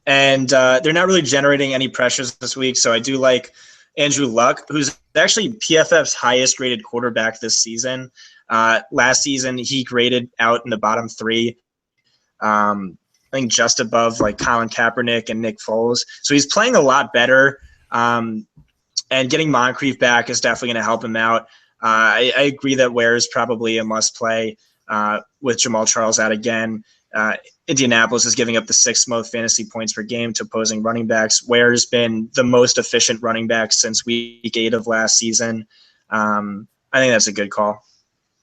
And they're not really generating any pressures this week, so I do like Andrew Luck, who's actually PFF's highest rated quarterback this season. Last season, he graded out in the bottom 3. I think just above like Colin Kaepernick and Nick Foles. So he's playing a lot better. And getting Moncrief back is definitely going to help him out. I agree that Ware is probably a must play with Jamal Charles out again. Indianapolis is giving up the 6th most fantasy points per game to opposing running backs. Ware's been the most efficient running back since week 8 of last season. I think that's a good call.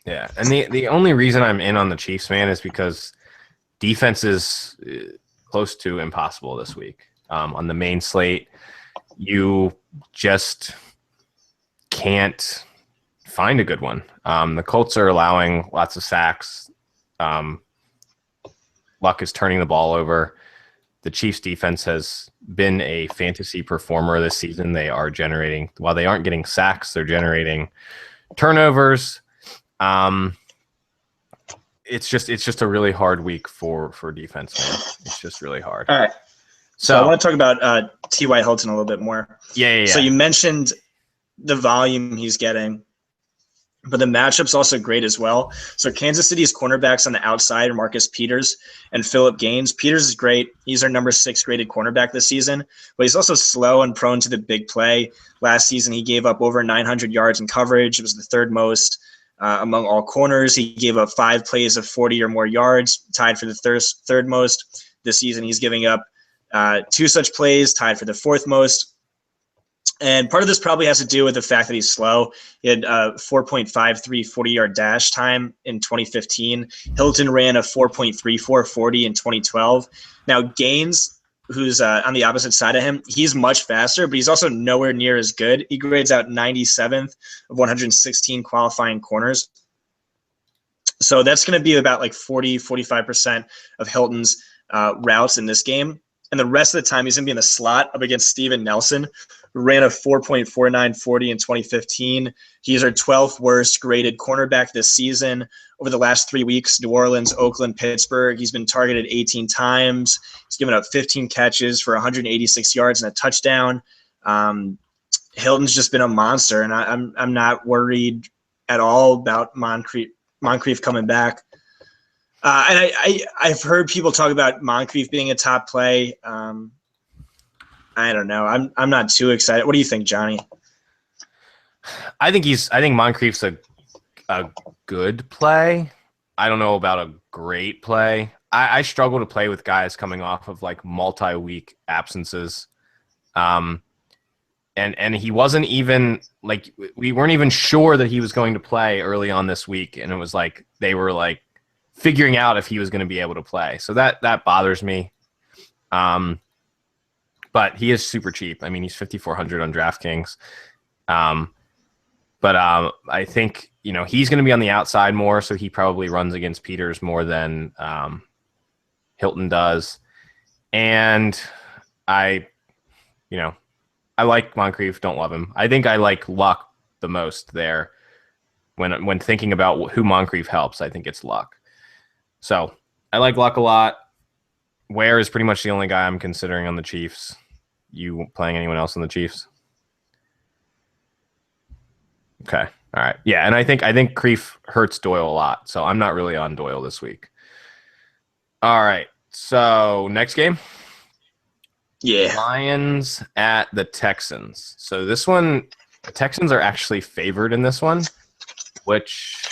Yeah, and the only reason I'm in on the Chiefs, man, is because defense is close to impossible this week. On the main slate, you just can't find a good one. The Colts are allowing lots of sacks. Luck is turning the ball over. The Chiefs defense has been a fantasy performer this season. They are generating, while they aren't getting sacks, they're generating turnovers. It's just a really hard week for defense, man. It's just really hard. All right. So I want to talk about T.Y. Hilton a little bit more. Yeah. So you mentioned the volume he's getting, but the matchup's also great as well. So Kansas City's cornerbacks on the outside are Marcus Peters and Phillip Gaines. Peters is great. He's our number 6 graded cornerback this season, but he's also slow and prone to the big play. Last season, he gave up over 900 yards in coverage. It was the 3rd most among all corners. He gave up 5 plays of 40 or more yards, tied for the 3rd most. This season, he's giving up 2 such plays, tied for the 4th most. And part of this probably has to do with the fact that he's slow. He had 4.53 40-yard dash time in 2015. Hilton ran a 4.34 40 in 2012. Now, Gaines, who's on the opposite side of him, he's much faster, but he's also nowhere near as good. He grades out 97th of 116 qualifying corners. So that's going to be about like 45% of Hilton's routes in this game. And the rest of the time, he's going to be in the slot up against Steven Nelson, who ran a 4.49 40 in 2015. He's our 12th worst graded cornerback this season. Over the last 3 weeks, New Orleans, Oakland, Pittsburgh, he's been targeted 18 times. He's given up 15 catches for 186 yards and a touchdown. Hilton's just been a monster, and I'm not worried at all about Moncrief coming back. And I've heard people talk about Moncrief being a top play. I don't know. I'm not too excited. What do you think, Johnny? I think Moncrief's a good play. I don't know about a great play. I struggle to play with guys coming off of like multi-week absences. And he wasn't even like, we weren't even sure that he was going to play early on this week. And it was like, they were like figuring out if he was going to be able to play. So that bothers me. But he is super cheap. I mean, he's 5,400 on DraftKings. But I think, he's going to be on the outside more, so he probably runs against Peters more than Hilton does. And I like Moncrief, don't love him. I think I like Luck the most there. When thinking about who Moncrief helps, I think it's Luck. So I like Luck a lot. Ware is pretty much the only guy I'm considering on the Chiefs. You playing anyone else on the Chiefs? Okay. All right. Yeah, and I think Krief hurts Doyle a lot, so I'm not really on Doyle this week. All right. So next game. Yeah. Lions at the Texans. So this one, the Texans are actually favored in this one, which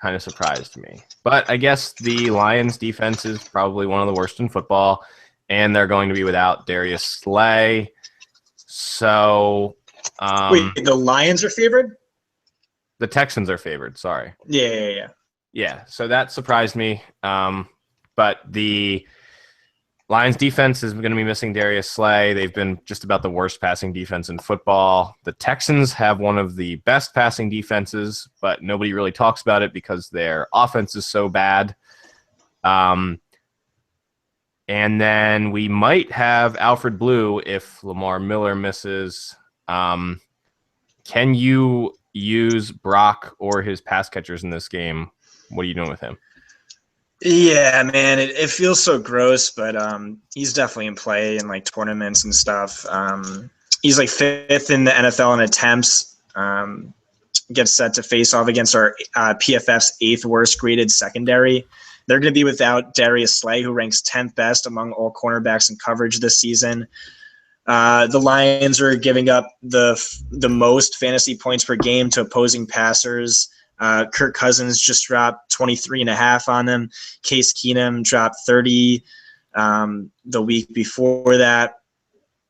kind of surprised me. But I guess the Lions defense is probably one of the worst in football, and they're going to be without Darius Slay. So wait, the Lions are favored? The Texans are favored, sorry. Yeah. Yeah, so that surprised me. But the Lions defense is going to be missing Darius Slay. They've been just about the worst passing defense in football. The Texans have one of the best passing defenses, but nobody really talks about it because their offense is so bad. And then we might have Alfred Blue if Lamar Miller misses. Can you use Brock or his pass catchers in this game? What are you doing with him? Yeah, man, it feels so gross, but he's definitely in play in like tournaments and stuff. He's like 5th in the NFL in attempts. Gets set to face off against our PFF's 8th worst graded secondary. They're going to be without Darius Slay, who ranks 10th best among all cornerbacks in coverage this season. The Lions are giving up the most fantasy points per game to opposing passers. Kirk Cousins just dropped 23.5 on them. Case Keenum dropped 30 the week before that.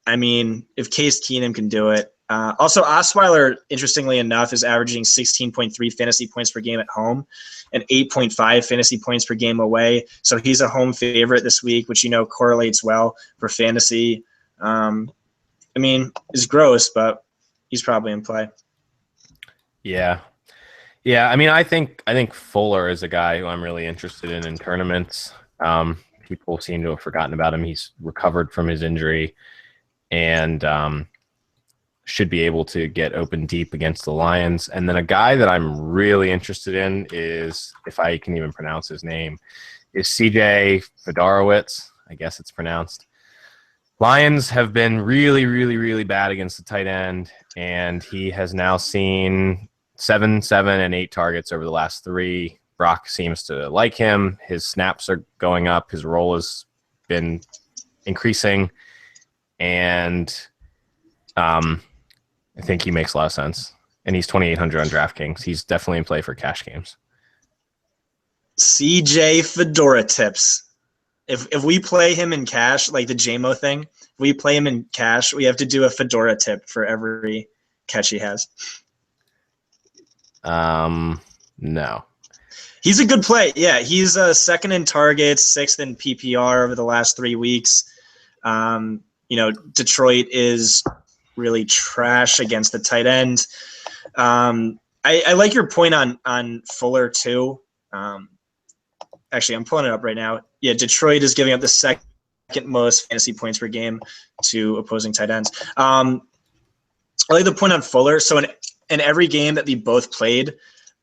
I mean, if Case Keenum can do it. Also, Osweiler, interestingly enough, is averaging 16.3 fantasy points per game at home and 8.5 fantasy points per game away. So he's a home favorite this week, which correlates well for fantasy. I mean, it's gross, but he's probably in play. Yeah. Yeah, I mean, I think Fuller is a guy who I'm really interested in tournaments. People seem to have forgotten about him. He's recovered from his injury and should be able to get open deep against the Lions. And then a guy that I'm really interested in is, if I can even pronounce his name, is CJ Fedorowicz. I guess it's pronounced. Lions have been really, really, really bad against the tight end, and he has now seen 7, 7, and 8 targets over the last 3. Brock seems to like him. His snaps are going up. His role has been increasing, and I think he makes a lot of sense. And he's 2,800 on DraftKings. He's definitely in play for cash games. CJ Fedora tips. If we play him in cash, like the JMO thing, if we play him in cash, we have to do a Fedora tip for every catch he has. No. He's a good play. Yeah, he's second in targets, 6th in PPR over the last 3 weeks. Detroit is really trash against the tight end. I like your point on Fuller too. Actually, I'm pulling it up right now. Yeah, Detroit is giving up the second most fantasy points per game to opposing tight ends. I like the point on Fuller. So in every game that we both played,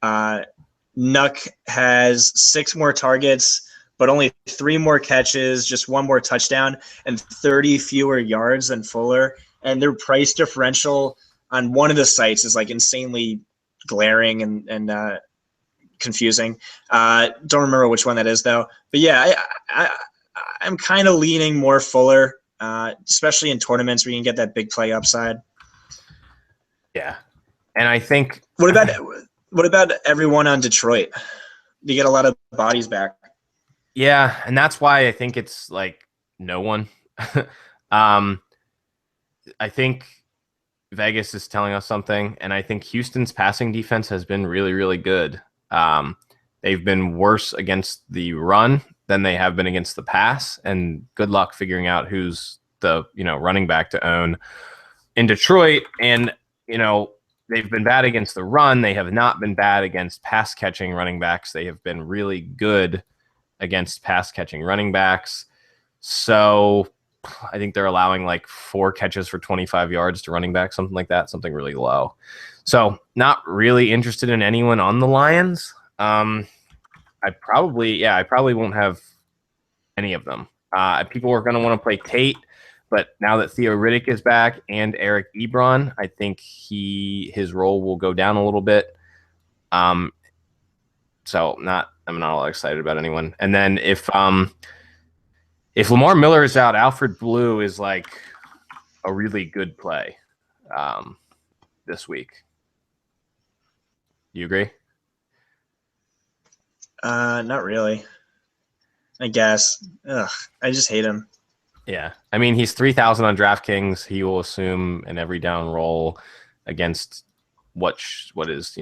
Nuck has 6 more targets, but only 3 more catches, just 1 more touchdown, and 30 fewer yards than Fuller. And their price differential on one of the sites is like insanely glaring and confusing. Don't remember which one that is though. But yeah, I'm kind of leaning more Fuller, especially in tournaments where you can get that big play upside. Yeah, and I think what about everyone on Detroit? You get a lot of bodies back. Yeah, and that's why I think it's like no one. I think Vegas is telling us something, and I think Houston's passing defense has been really, really good. They've been worse against the run than they have been against the pass, and good luck figuring out who's the running back to own in Detroit. And they've been bad against the run. They have not been bad against pass catching running backs. They have been really good against pass catching running backs. So I think they're allowing like 4 catches for 25 yards to running back, something like that, something really low. So not really interested in anyone on the Lions. I probably won't have any of them. People are going to want to play Tate, but now that Theo Riddick is back and Eric Ebron, I think his role will go down a little bit. So I'm not all excited about anyone. And then if Lamar Miller is out, Alfred Blue is like a really good play this week. You agree? Not really. I guess. Ugh, I just hate him. Yeah. I mean, he's 3,000 on DraftKings. He will assume an every down role against what is,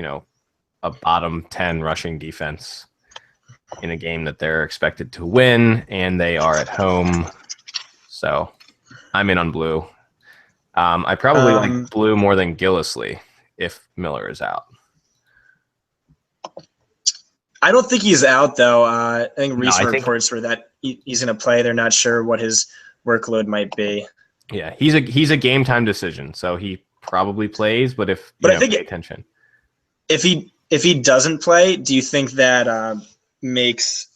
a bottom 10 rushing defense in a game that they're expected to win, and they are at home. So I'm in on Blue. I probably like Blue more than Gillislee if Miller is out. I don't think he's out though. I think recent reports were that he's going to play. They're not sure what his workload might be. Yeah, he's a game time decision, so he probably plays. But I think pay attention. If he doesn't play, do you think that makes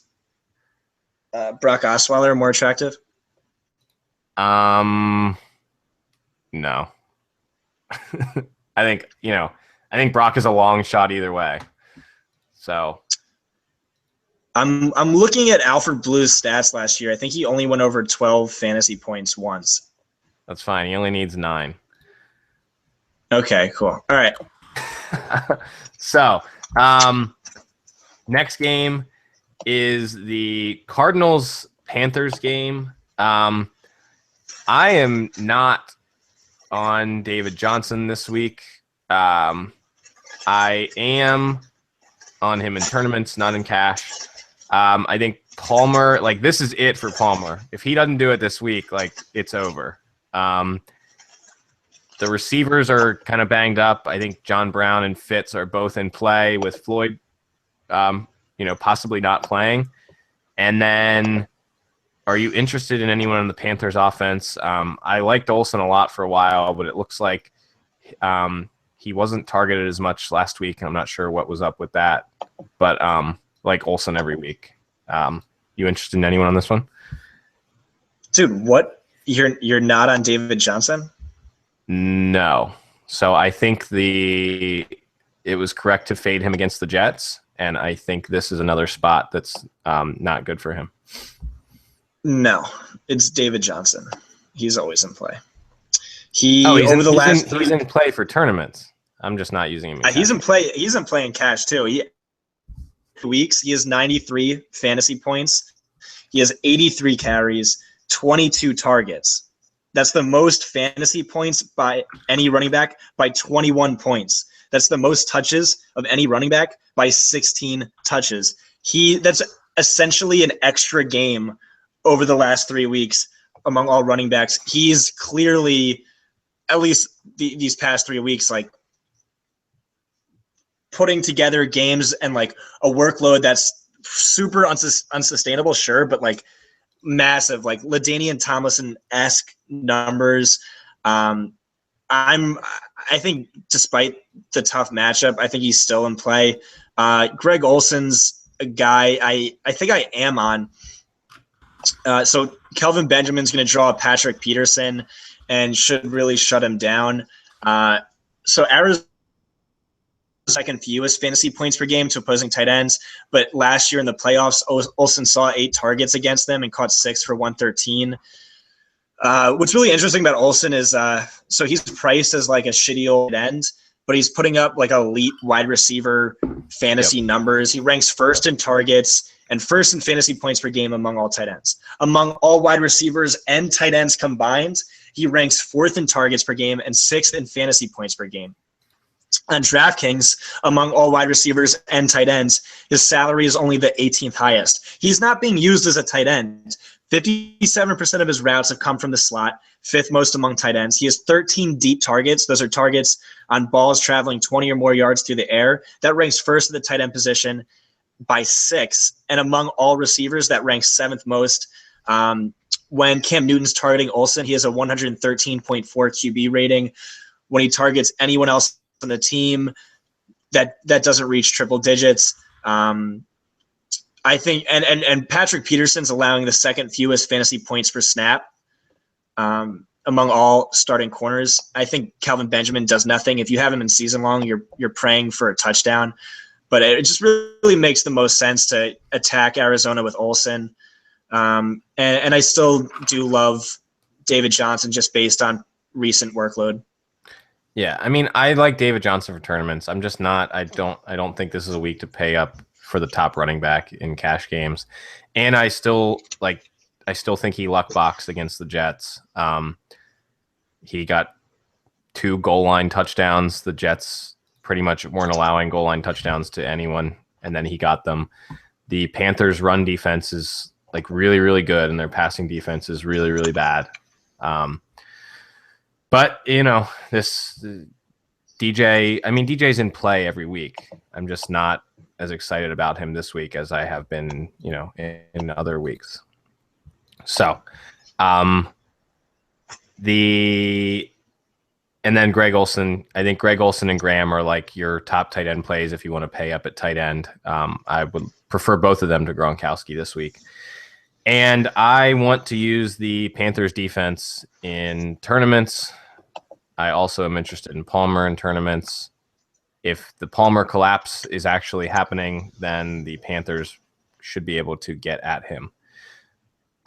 Brock Osweiler more attractive? No. I think Brock is a long shot either way. So I'm looking at Alfred Blue's stats last year. I think he only went over 12 fantasy points once. That's fine. He only needs 9. Okay, cool. All right. So, next game is the Cardinals-Panthers game. I am not on David Johnson this week. I am on him in tournaments, not in cash. I think Palmer, this is it for Palmer. If he doesn't do it this week, it's over. The the receivers are kind of banged up. I think John Brown and Fitz are both in play, with Floyd, possibly not playing. And then, are you interested in anyone on the Panthers offense? I liked Olsen a lot for a while, but it looks like he wasn't targeted as much last week. I'm not sure what was up with that, but like Olsen every week. You interested in anyone on this one? Dude, what? You're not on David Johnson? No. So I think it was correct to fade him against the Jets, and I think this is another spot that's not good for him. No, it's David Johnson. He's always in play. He's in play for tournaments. I'm just not using him. He's in play. He's in play in cash too. He has 93 fantasy points. He has 83 carries, 22 targets. That's the most fantasy points by any running back by 21 points. That's the most touches of any running back by 16 touches. That's essentially an extra game over the last 3 weeks among all running backs. He's clearly, at least these past 3 weeks, like putting together games and like a workload that's super unsustainable, sure, but like massive, like LaDainian Tomlinson-esque numbers. I think despite the tough matchup, I think he's still in play. Greg Olsen's a guy I think I am on. So Kelvin Benjamin's going to draw Patrick Peterson and should really shut him down. So Arizona's second fewest fantasy points per game to opposing tight ends, but last year in the playoffs, Olsen saw 8 targets against them and caught 6 for 113. What's really interesting about Olsen is so he's priced as like a shitty old end, but he's putting up like elite wide receiver fantasy numbers. He ranks first in targets and first in fantasy points per game among all tight ends. Among all wide receivers and tight ends combined, he ranks 4th in targets per game and 6th in fantasy points per game. On DraftKings, among all wide receivers and tight ends, his salary is only the 18th highest. He's not being used as a tight end. 57% of his routes have come from the slot, 5th most among tight ends. He has 13 deep targets. Those are targets on balls traveling 20 or more yards through the air. That ranks first at the tight end position by 6. And among all receivers, that ranks 7th most. When Cam Newton's targeting Olsen, he has a 113.4 QB rating. When he targets anyone else on the team, that doesn't reach triple digits. I think, and Patrick Peterson's allowing the second fewest fantasy points per snap among all starting corners. I think Kelvin Benjamin does nothing. If you have him in season long, you're praying for a touchdown. But it just really makes the most sense to attack Arizona with Olsen. And I still do love David Johnson just based on recent workload. Yeah, I mean, I like David Johnson for tournaments. I'm just not. I don't think this is a week to pay up for the top running back in cash games. And I still think he luck boxed against the Jets. He got 2 goal line touchdowns. The Jets pretty much weren't allowing goal line touchdowns to anyone, and then he got them. The Panthers' run defense is like really, really good, and their passing defense is really, really bad. But this DJ's in play every week. I'm just not as excited about him this week as I have been, in other weeks. So, and then Greg Olsen. I think Greg Olsen and Graham are like your top tight end plays if you want to pay up at tight end. I would prefer both of them to Gronkowski this week. And I want to use the Panthers defense in tournaments. I also am interested in Palmer in tournaments. If the Palmer collapse is actually happening, then the Panthers should be able to get at him.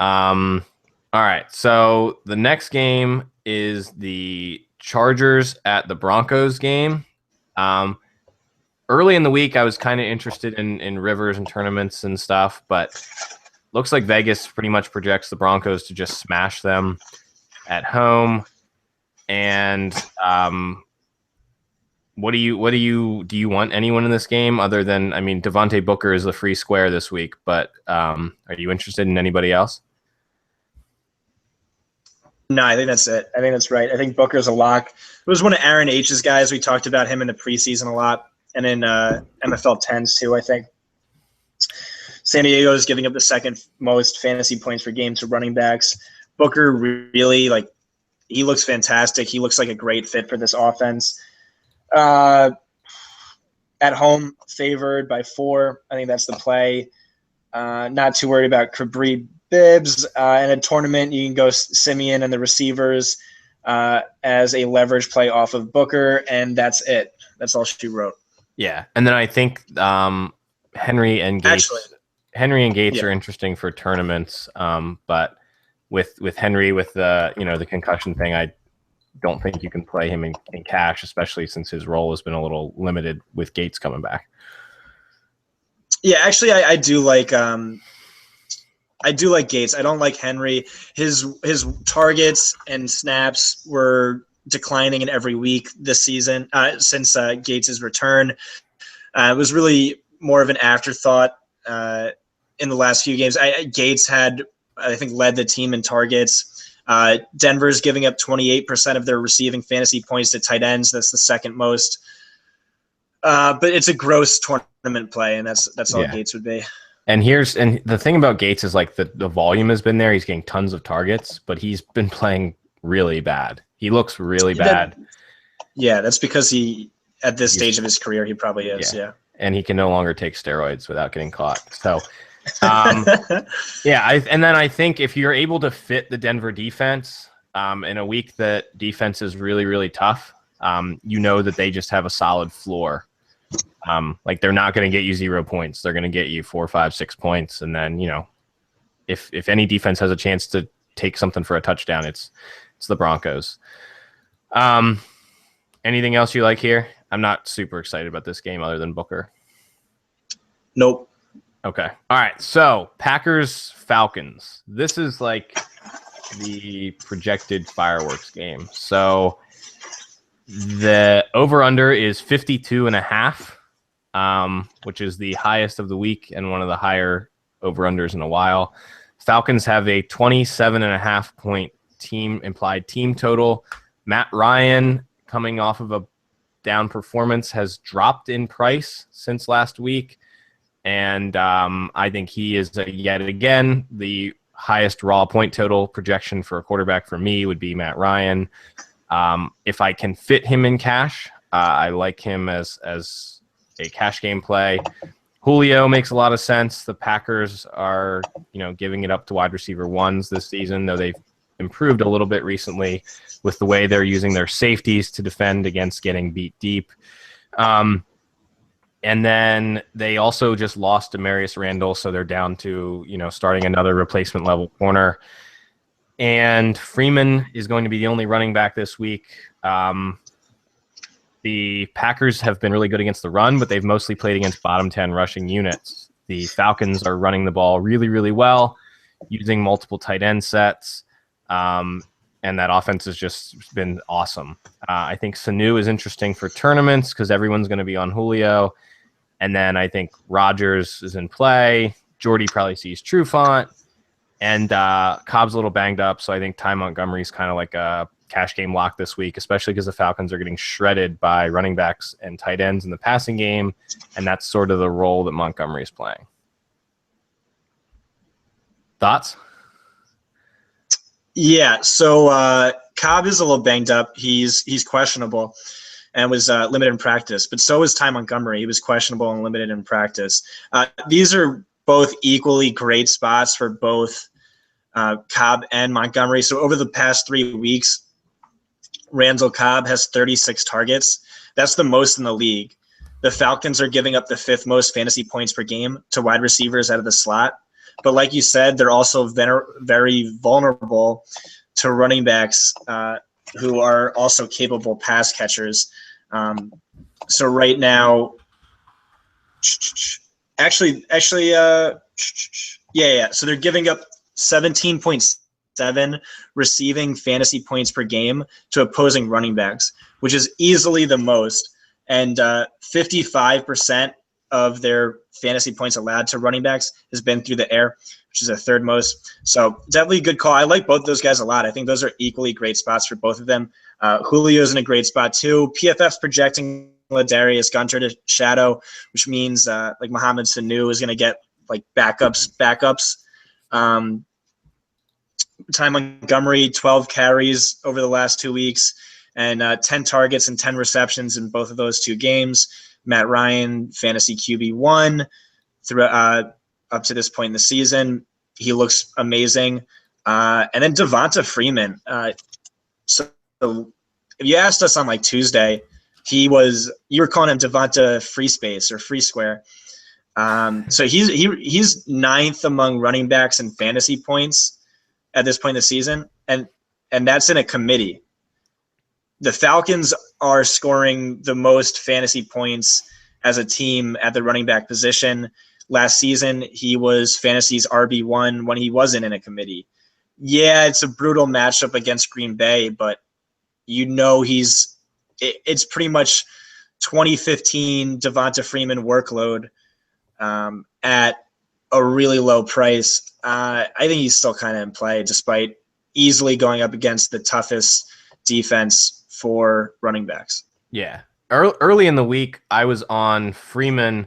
All right. So the next game is the Chargers at the Broncos game. Early in the week, I was kind of interested in Rivers and tournaments and stuff, but looks like Vegas pretty much projects the Broncos to just smash them at home. And do you want anyone in this game other than, Devontae Booker is the free square this week, but are you interested in anybody else? No, I think that's it. I think that's right. I think Booker's a lock. It was one of Aaron H's guys. We talked about him in the preseason a lot, and in MFL 10s too, I think. San Diego is giving up the second most fantasy points per game to running backs. Booker really, he looks fantastic. He looks like a great fit for this offense. At home, favored by 4. I think that's the play. Not too worried about Cabri Bibbs. In a tournament, you can go Simeon and the receivers as a leverage play off of Booker, and that's it. That's all she wrote. Yeah, and then I think Henry and Gates. Yeah. Are interesting for tournaments, but with Henry with the concussion thing, I don't think you can play him in cash, especially since his role has been a little limited with Gates coming back. Yeah, actually, I do like Gates. I don't like Henry. His targets and snaps were declining in every week this season since Gates' return. It was really more of an afterthought in the last few games. Gates had, I think, led the team in targets. Denver's giving up 28% of their receiving fantasy points to tight ends. That's the second most. But it's a gross tournament play, and that's all Gates would be. And the thing about Gates is the volume has been there. He's getting tons of targets, but he's been playing really bad. He looks really bad. That's because at this stage of his career, he probably is. Yeah. And he can no longer take steroids without getting caught. So, and then I think if you're able to fit the Denver defense in a week that defense is really, really tough, that they just have a solid floor. They're not going to get you 0 points. They're going to get you 4, 5, 6 points. And then, if any defense has a chance to take something for a touchdown, it's the Broncos. Anything else you like here? I'm not super excited about this game other than Booker. Nope. Okay. All right. So Packers Falcons. This is the projected fireworks game. So the over-under is 52.5, which is the highest of the week and one of the higher over-unders in a while. Falcons have a 27.5 point implied team total. Matt Ryan, coming off of a down performance, has dropped in price since last week. And I think he is yet again the highest raw point total projection for a quarterback for me would be Matt Ryan. If I can fit him in cash, I like him as a cash game play. Julio makes a lot of sense. The Packers are, giving it up to wide receiver ones this season, though they've improved a little bit recently with the way they're using their safeties to defend against getting beat deep. And then they also just lost Demarius Randall, so they're down to, starting another replacement level corner. And Freeman is going to be the only running back this week. The Packers have been really good against the run, but they've mostly played against bottom 10 rushing units. The Falcons are running the ball really, really well, using multiple tight end sets. And that offense has just been awesome. I think Sanu is interesting for tournaments because everyone's going to be on Julio. And then I think Rodgers is in play. Jordy probably sees Trufant. And Cobb's a little banged up, so I think Ty Montgomery's kind of like a cash game lock this week, especially because the Falcons are getting shredded by running backs and tight ends in the passing game, and that's sort of the role that Montgomery's playing. Thoughts? Yeah, so Cobb is a little banged up. He's questionable and was limited in practice, but so is Ty Montgomery. He was questionable and limited in practice. These are both equally great spots for both Cobb and Montgomery. So over the past 3 weeks, Randall Cobb has 36 targets. That's the most in the league. The Falcons are giving up the 5th most fantasy points per game to wide receivers out of the slot. But like you said, they're also very vulnerable to running backs who are also capable pass catchers. So right now, actually, yeah. So they're giving up 17.7 receiving fantasy points per game to opposing running backs, which is easily the most. And 55% of their fantasy points allowed to running backs has been through the air, which is the third most. So definitely a good call. I like both those guys a lot. I think those are equally great spots for both of them. Julio's in a great spot too. PFF's projecting Ladarius Gunter to shadow, which means like Mohamed Sanu is going to get like backups. Ty Montgomery, 12 carries over the last 2 weeks, and 10 targets and 10 receptions in both of those 2 games. Matt Ryan, fantasy QB1 up to this point in the season. He looks amazing. And then Devonta Freeman. So if you asked us on like Tuesday, you were calling him Devonta Free Space or Free Square. So he's 9th among running backs in fantasy points at this point in the season, and that's in a committee. The Falcons are scoring the most fantasy points as a team at the running back position. Last season, he was fantasy's RB1 when he wasn't in a committee. Yeah, it's a brutal matchup against Green Bay, but it's pretty much 2015 Devonta Freeman workload at a really low price. I think he's still kind of in play, despite easily going up against the toughest defense for running backs. Yeah. Early in the week, I was on Freeman,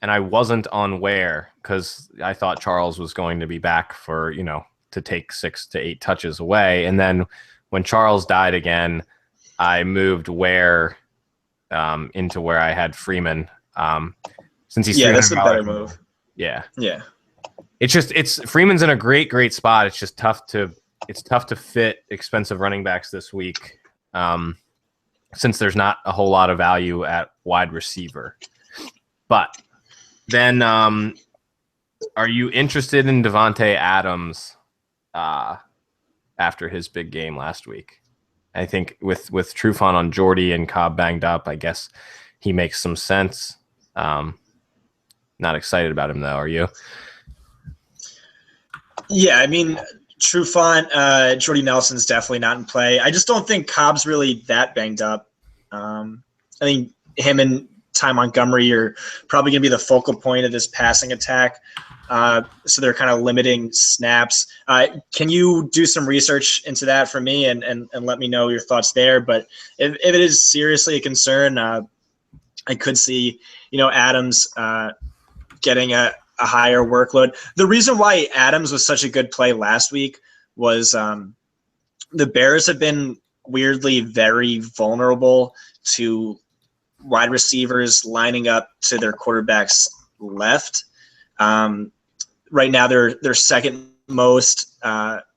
and I wasn't on Ware because I thought Charles was going to be back for, to take 6 to 8 touches away. And then when Charles died again, I moved Ware into where I had Freeman. Since he's that's a better move. Yeah. Yeah. It's Freeman's in a great spot. It's just tough to fit expensive running backs this week, since there's not a whole lot of value at wide receiver. But then, are you interested in Devontae Adams after his big game last week? I think with Trufant on Jordy and Cobb banged up, I guess he makes some sense. Not excited about him though, are you? Yeah, I mean, Trufant, Jordy Nelson's definitely not in play. I just don't think Cobb's really that banged up. I think him and Ty Montgomery are probably going to be the focal point of this passing attack. So they're kind of limiting snaps. Can you do some research into that for me and let me know your thoughts there? But if it is seriously a concern, I could see, Adams getting a higher workload. The reason why Adams was such a good play last week was the Bears have been weirdly very vulnerable to wide receivers lining up to their quarterback's left. Right now, they're second most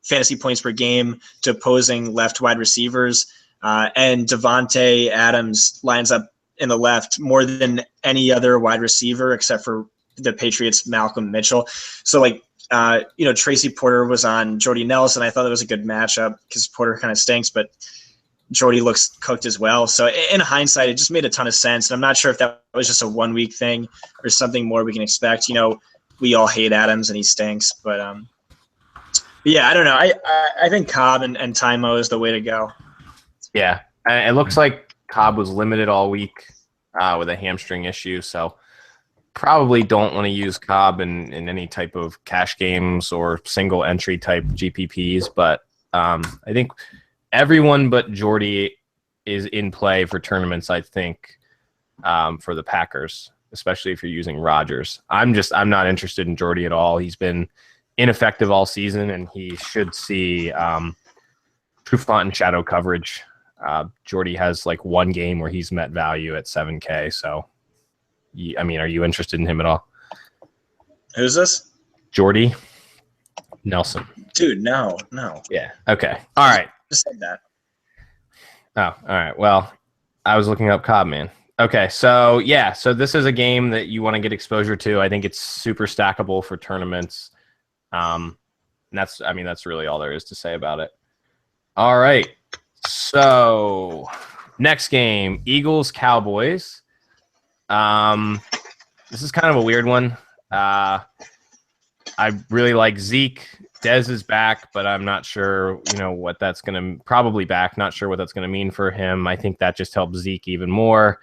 fantasy points per game to opposing left wide receivers, and Devontae Adams lines up in the left more than any other wide receiver except for the Patriots' Malcolm Mitchell. So Tracy Porter was on Jordy Nelson. I thought it was a good matchup because Porter kind of stinks, but Jordy looks cooked as well. So in hindsight, it just made a ton of sense. And I'm not sure if that was just a 1 week thing or something more we can expect. We all hate Adams and he stinks, but yeah, I don't know. I think Cobb and Tymo is the way to go. Yeah. It looks like Cobb was limited all week with a hamstring issue. So probably don't want to use Cobb in any type of cash games or single entry type GPPs. But I think everyone but Jordy is in play for tournaments, I think, for the Packers, especially if you're using Rodgers. I'm not interested in Jordy at all. He's been ineffective all season, and he should see Trufant and shadow coverage. Jordy has like one game where he's met value at 7K. So, are you interested in him at all? Who's this? Jordy Nelson. Dude, no. Yeah. Okay. All right. Just said that. Oh, all right. Well, I was looking up Cobb, man. Okay, so yeah, so this is a game that you want to get exposure to. I think it's super stackable for tournaments. And that's really all there is to say about it. All right. So next game, Eagles Cowboys. This is kind of a weird one. I really like Zeke. Dez is back, but I'm not sure, what that's going to probably back. Not sure what that's going to mean for him. I think that just helps Zeke even more.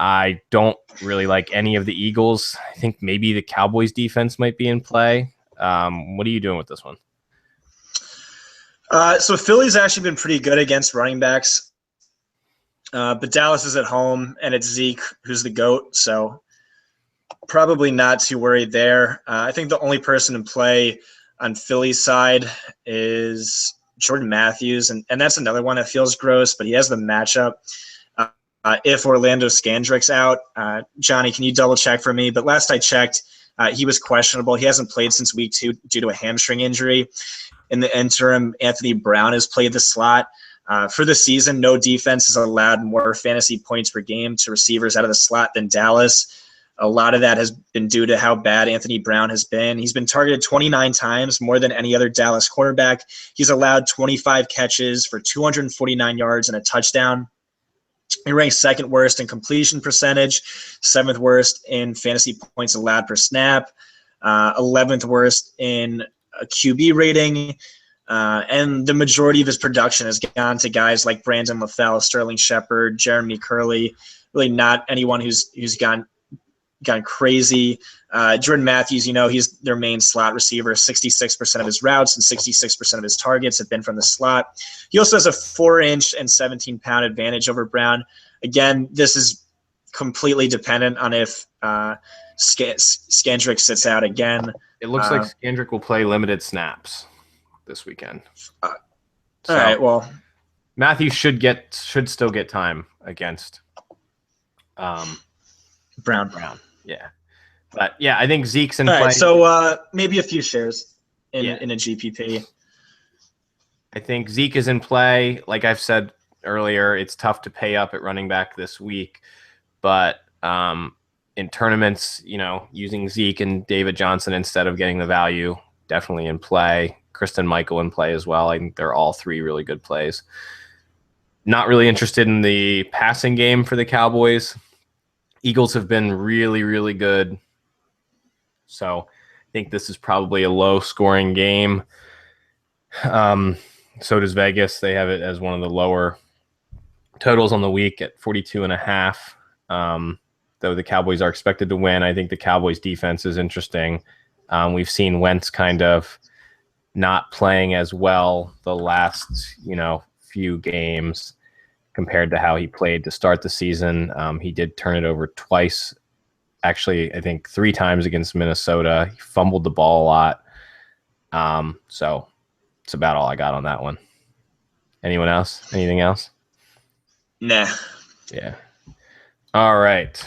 I don't really like any of the Eagles. I think maybe the Cowboys defense might be in play. What are you doing with this one? So Philly's actually been pretty good against running backs. But Dallas is at home, and it's Zeke who's the GOAT, so probably not too worried there. I think the only person in play on Philly's side is Jordan Matthews, and that's another one that feels gross, but he has the matchup. If Orlando Scandrick's out, Johnny, can you double check for me? But last I checked, he was questionable. He hasn't played since week 2 due to a hamstring injury. In the interim, Anthony Brown has played the slot. For the season, no defense has allowed more fantasy points per game to receivers out of the slot than Dallas. A lot of that has been due to how bad Anthony Brown has been. He's been targeted 29 times, more than any other Dallas quarterback. He's allowed 25 catches for 249 yards and a touchdown. He ranks second worst in completion percentage, 7th worst in fantasy points allowed per snap, 11th worst in a QB rating. And the majority of his production has gone to guys like Brandon LaFell, Sterling Shepard, Jeremy Curley, really not anyone who's gone crazy. Jordan Matthews, he's their main slot receiver. 66% of his routes and 66% of his targets have been from the slot. He also has a 4-inch and 17-pound advantage over Brown. Again, this is completely dependent on if Scandrick sits out again. It looks like Scandrick will play limited snaps this weekend. All right, well, Matthews should still get time against Brown. Yeah. But yeah, I think Zeke's in play. Right, so maybe a few shares in a GPP. I think Zeke is in play. Like I've said earlier, it's tough to pay up at running back this week. But in tournaments, using Zeke and David Johnson instead of getting the value, definitely in play. Kristen Michael in play as well. I think they're all 3 really good plays. Not really interested in the passing game for the Cowboys. Eagles have been really, really good. So I think this is probably a low-scoring game. So does Vegas. They have it as one of the lower totals on the week at 42.5. Though the Cowboys are expected to win, I think the Cowboys defense is interesting. We've seen Wentz kind of not playing as well the last, few games compared to how he played to start the season. He did turn it over twice. Actually, I think 3 times against Minnesota. He fumbled the ball a lot. So it's about all I got on that one. Anyone else? Anything else? Nah. Yeah. All right.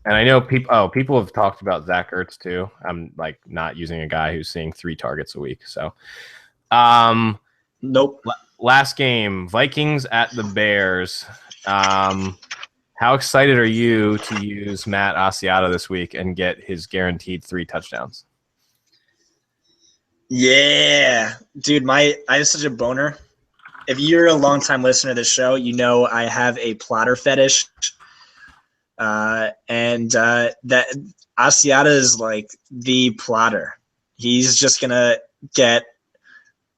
And I know people have talked about Zach Ertz too. I'm not using a guy who's seeing 3 targets a week. So, nope. Last game, Vikings at the Bears. How excited are you to use Matt Asiata this week and get his guaranteed 3 touchdowns? Yeah, dude, I have such a boner. If you're a longtime listener to this show, I have a plotter fetish. And that Asiata is like the plotter. He's just gonna get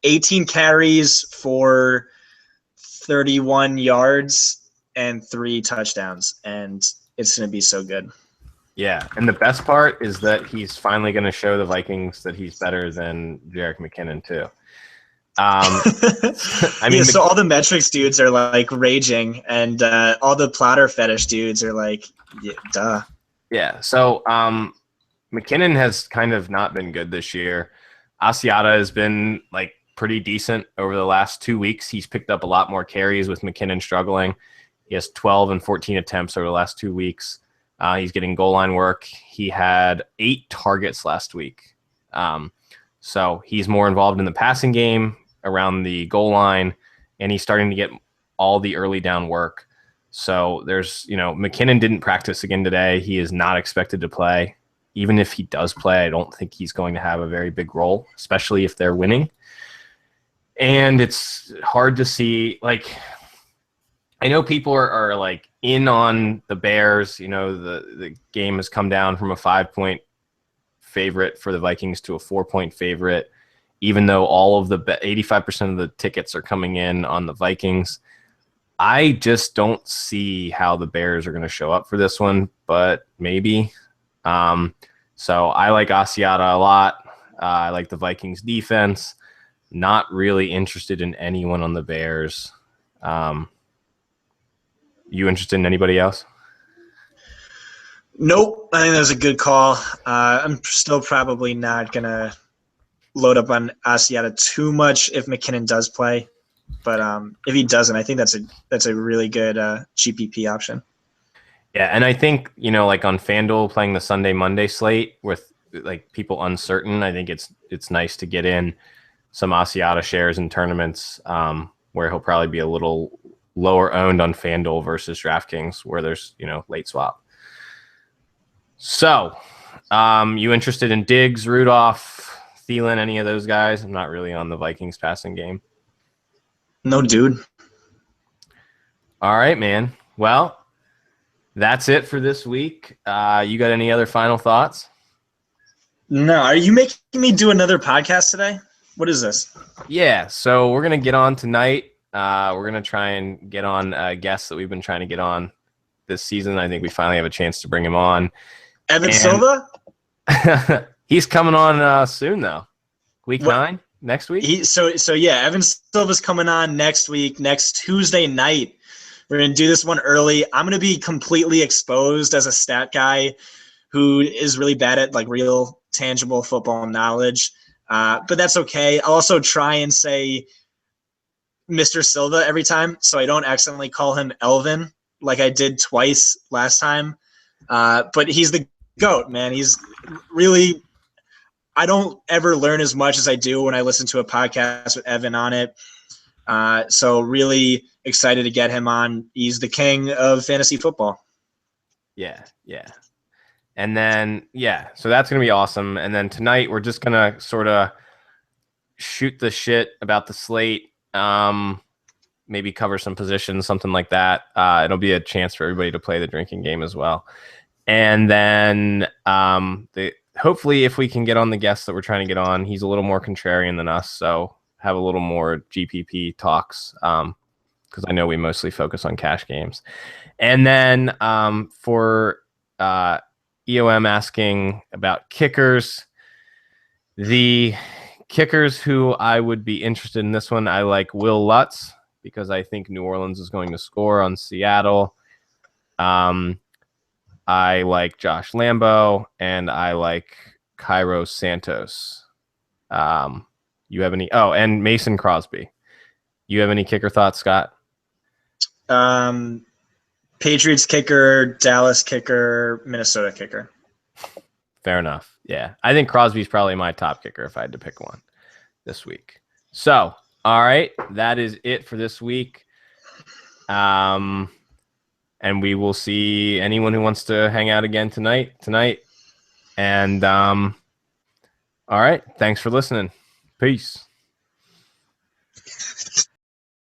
18 carries for 31 yards and 3 touchdowns, and it's gonna be so good. Yeah, and the best part is that he's finally going to show the Vikings that he's better than Jerick McKinnon too. So all the metrics dudes are like raging, and all the plotter fetish dudes are like, yeah, duh. Yeah. So McKinnon has kind of not been good this year. Asiata has been pretty decent over the last 2 weeks. He's picked up a lot more carries with McKinnon struggling. He has 12 and 14 attempts over the last 2 weeks. He's getting goal line work. He had 8 targets last week. So he's more involved in the passing game around the goal line, and he's starting to get all the early down work. So there's, McKinnon didn't practice again today. He is not expected to play. Even if he does play, I don't think he's going to have a very big role, especially if they're winning. And it's hard to see, I know people are in on the Bears. The game has come down from a 5-point favorite for the Vikings to a 4-point favorite, even though all of the 85% of the tickets are coming in on the Vikings. I just don't see how the Bears are going to show up for this one, but maybe. So I like Asiata a lot. I like the Vikings defense. Not really interested in anyone on the Bears. You interested in anybody else? Nope. I think that was a good call. I'm still probably not going to load up on Asiata too much if McKinnon does play. But if he doesn't, I think that's a really good GPP option. Yeah, and I think, like on FanDuel playing the Sunday Monday slate with like people uncertain, I think it's nice to get in some Asiata shares in tournaments where he'll probably be a little lower owned on FanDuel versus DraftKings where there's, late swap. So, you interested in Diggs, Rudolph, Thielen, any of those guys? I'm not really on the Vikings passing game. No, dude. All right, man. Well, that's it for this week. You got any other final thoughts? No. Are you making me do another podcast today? What is this? Yeah, so we're going to get on tonight. We're going to try and get on a guest that we've been trying to get on this season. I think we finally have a chance to bring him on. Evan Silva? He's coming on soon, though. Week 9, next week? So yeah, Evan Silva's coming on next week, next Tuesday night. We're going to do this one early. I'm going to be completely exposed as a stat guy who is really bad at like real tangible football knowledge. But that's okay. I'll also try and say Mr. Silva every time so I don't accidentally call him Elvin like I did twice last time. But he's the GOAT, man. He's really – I don't ever learn as much as I do when I listen to a podcast with Evan on it. So really excited to get him on. He's the king of fantasy football. Yeah. And then, so that's going to be awesome. And then tonight we're just going to sort of shoot the shit about the slate, maybe cover some positions, something like that. It'll be a chance for everybody to play the drinking game as well. And then hopefully if we can get on the guest that we're trying to get on, he's a little more contrarian than us, so have a little more GPP talks because I know we mostly focus on cash games. And then for EOM asking about kickers, the kickers who I would be interested in this one, I like Will Lutz because I think New Orleans is going to score on Seattle. I like Josh Lambo, and I like Cairo Santos. You have any? Oh, and Mason Crosby. You have any kicker thoughts, Scott? Patriots kicker, Dallas kicker, Minnesota kicker. Fair enough. Yeah. I think Crosby's probably my top kicker if I had to pick one this week. So, all right. That is it for this week. And we will see anyone who wants to hang out again tonight. And all right. Thanks for listening. Peace.